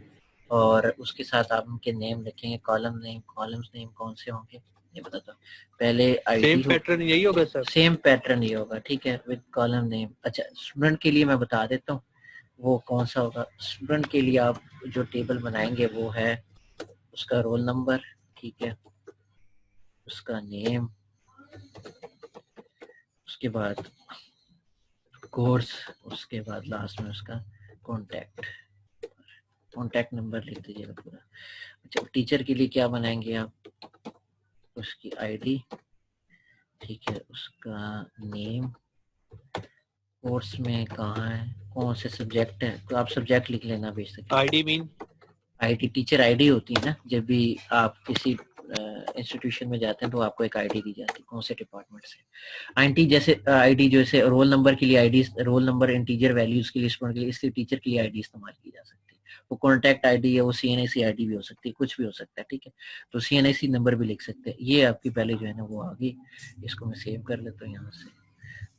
[SPEAKER 1] और उसके साथ आप उनके नेम लिखेंगे, कॉलम नेम, कॉलम्स नेम कौन से होंगे ये बताता हूँ। पहले
[SPEAKER 3] सेम
[SPEAKER 1] आईडी हो,
[SPEAKER 3] पैटर्न यही होगा सर?
[SPEAKER 1] सेम पैटर्न ये होगा, ठीक है, विद कॉलम नेम। अच्छा, स्टूडेंट के लिए मैं बता देता हूँ वो कौन सा होगा। स्टूडेंट के लिए आप जो टेबल बनाएंगे वो है उसका रोल नंबर, ठीक है, उसका नेम, उसके बाद कोर्स, उसके बाद लास्ट में उसका कॉन्टैक्ट, कॉन्टैक्ट नंबर लिख दीजिएगा पूरा। अच्छा, टीचर के लिए क्या बनाएंगे आप, उसकी आईडी, ठीक है, उसका नेम, कोर्स में कहाँ है, कौन से सब्जेक्ट है, तो आप सब्जेक्ट लिख लेना basic.
[SPEAKER 3] ID mean?
[SPEAKER 1] ID teacher ID होती है ना, जब भी आप किसी इंस्टीट्यूशन में जाते हैं तो आपको एक आईडी दी जाती है कौन से डिपार्टमेंट से। आईडी जैसे आईडी जैसे रोल नंबर के लिए ID, roll number integer values के लिए, स्टूडेंट के लिए, इसलिए टीचर के लिए आईडी इस्तेमाल की जा सकती है। वो कॉन्टैक्ट आईडी है, वो सीएनआईसी आईडी भी हो सकती है, कुछ भी हो सकता है, ठीक है। तो सीएनआईसी नंबर भी लिख सकते हैं। ये आपकी पहले जो है ना वो आ गई, इसको मैं सेव कर लेता हूँ यहाँ से।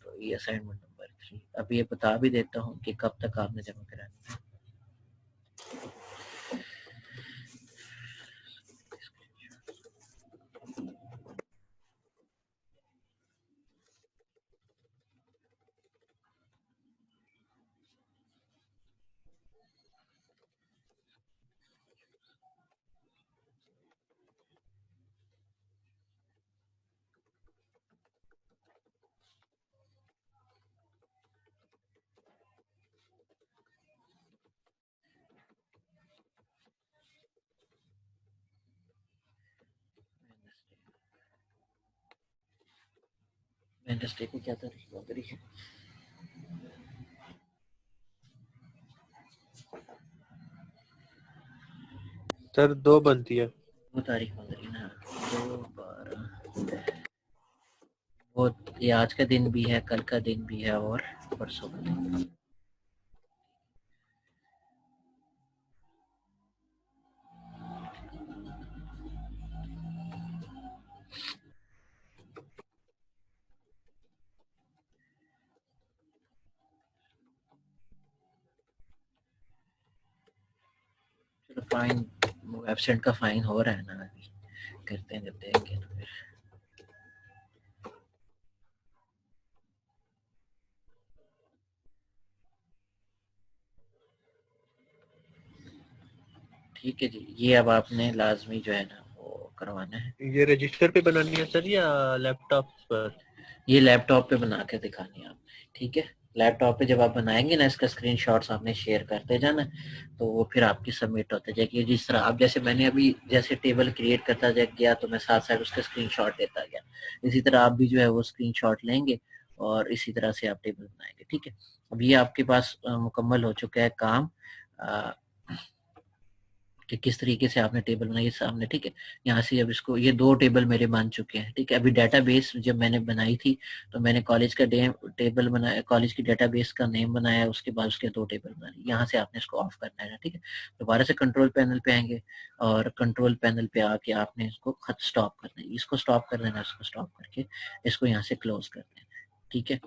[SPEAKER 1] तो ये असाइनमेंट नंबर 3। अब ये बता भी देता हूँ कि कब तक आपने जमा कराना है। वेडनेसडे को क्या तारीख हुआ तारीख है?
[SPEAKER 3] सर 2 बनती है।
[SPEAKER 1] 2 तारीख बन रही है ना, 2/12। वो ये आज का दिन भी है, कल का दिन भी है और परसों का दिन। चलो फाइन, एब्सेंट का फाइन हो रहा है ना अभी, करते हैं जब देंगे तो फिर। ठीक है जी, ये अब आपने लाजमी जो है ना वो करवाना है।
[SPEAKER 3] ये रजिस्टर पे बनानी है सर या लैपटॉप पर?
[SPEAKER 1] ये लैपटॉप पे बना के दिखानी है आपने, ठीक है। लैपटॉप पे जब आप बनाएंगे ना, इसका स्क्रीनशॉट्स आपने शेयर करते जाना, तो वो फिर आपकी सबमिट होते जाएगी। जिस तरह आप, जैसे मैंने अभी जैसे टेबल क्रिएट करता गया तो मैं साथ साथ उसका स्क्रीनशॉट देता गया, इसी तरह आप भी जो है वो स्क्रीनशॉट लेंगे और इसी तरह से आप टेबल बनाएंगे, ठीक है। अब ये आपके पास मुकम्मल हो चुका है काम, कि किस तरीके से आपने टेबल बनाई सामने, ठीक है। यहाँ से अब इसको, ये 2 टेबल मेरे बन चुके हैं, ठीक है। अभी डेटाबेस जब मैंने बनाई थी तो मैंने कॉलेज का टेबल बनाया, कॉलेज की डेटाबेस का नेम बनाया, उसके बाद उसके 2 टेबल बनाए। यहाँ से आपने इसको ऑफ करना है, ठीक है। दोबारा से कंट्रोल पैनल पे आएंगे और कंट्रोल पैनल पे आके आपने इसको खत स्टॉप करना है, इसको स्टॉप कर देना, इसको स्टॉप करके इसको यहाँ से क्लोज कर देना, ठीक है।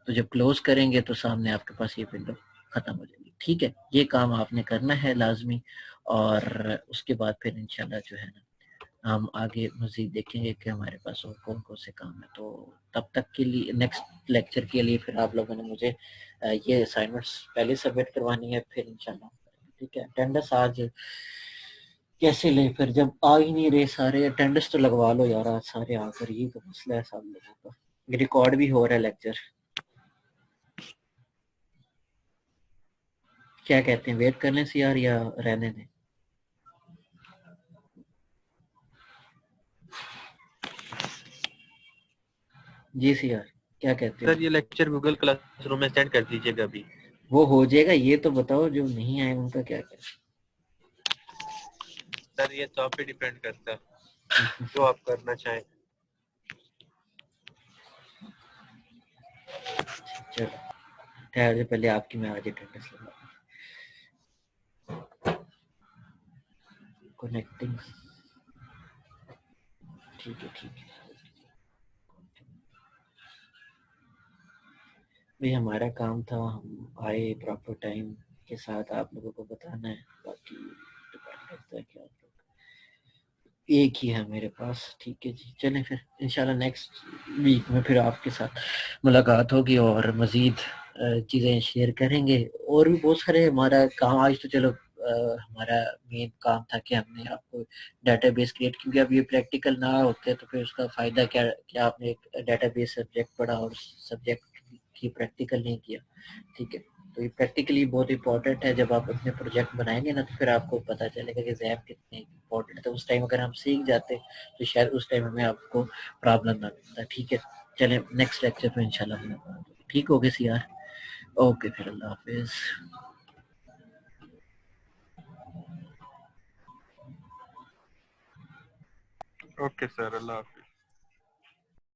[SPEAKER 1] तो जब क्लोज करेंगे तो सामने आपके पास ये विंडो खत्म हो जाएगी, ठीक है। ये काम आपने करना है लाजमी, और उसके बाद फिर इंशाल्लाह जो है ना हम आगे मज़ीद देखेंगे कि हमारे पास और कौन कौन से काम है। तो तब तक के लिए नेक्स्ट लेक्चर के लिए फिर आप लोगों ने मुझे ये असाइनमेंट्स पहले सबमिट करवानी है, फिर इंशाल्लाह। ठीक है, अटेंडेंस आज कैसे ले, फिर जब आ ही नहीं रहे सारे, अटेंडेंस तो लगवा लो यार आज सारे आकर, ये तो मसला है सब लोगों का। रिकॉर्ड भी हो रहा है लेक्चर। क्या कहते हैं, वेट कर लें सीआर या रहने दें? जी सीआर, क्या कहते हो?
[SPEAKER 3] सर ये लेक्चर गूगल क्लासरूम में सेंड कर दीजिएगा अभी।
[SPEAKER 1] वो हो जाएगा, ये तो बताओ जो नहीं आए उनका क्या
[SPEAKER 3] सर ये तो आप पे डिपेंड करता है,
[SPEAKER 1] करें?
[SPEAKER 3] जो आप करना चाहें।
[SPEAKER 1] चलो ठहर, पहले आपकी मैं आज अटेंडेंस लगा। कनेक्टिंग, ठीक है ठीक है। भाई हमारा काम था, हम आए प्रॉपर टाइम के साथ, आप लोगों को बताना है, बाकी डिपेंड करता है कि आप लोग, एक ही है मेरे पास। ठीक है जी, चलें फिर इंशाल्लाह नेक्स्ट वीक में फिर आपके साथ मुलाकात होगी और मज़ीद चीज़ें शेयर करेंगे। और भी बहुत सारे हमारा काम आज तो चलो हमारा मेन काम था कि हमने आपको डेटाबेस क्रिएट, क्योंकि अब ये प्रैक्टिकल ना होते तो फिर उसका फ़ायदा क्या, क्या आपने एक डेटाबेस सब्जेक्ट पढ़ा और सब्जेक्ट की प्रैक्टिकल नहीं किया। ठीक है, तो ये प्रैक्टिकली बहुत इंपॉर्टेंट है। जब आप अपने प्रोजेक्ट बनाएंगे ना तो फिर आपको पता चलेगा कि जैम कितने इंपॉर्टेंट है। उस टाइम अगर हम सीख जाते तो शायद उस टाइम हमें आपको प्रॉब्लम ना मिलता। ठीक है, चलें नेक्स्ट लेक्चर में इंशाल्लाह मुलाकात होगी। ठीक हो गए सी यार, ओके फिर अल्लाह हाफिज़।
[SPEAKER 3] ओके सर, अल्लाह हाफ़िज़।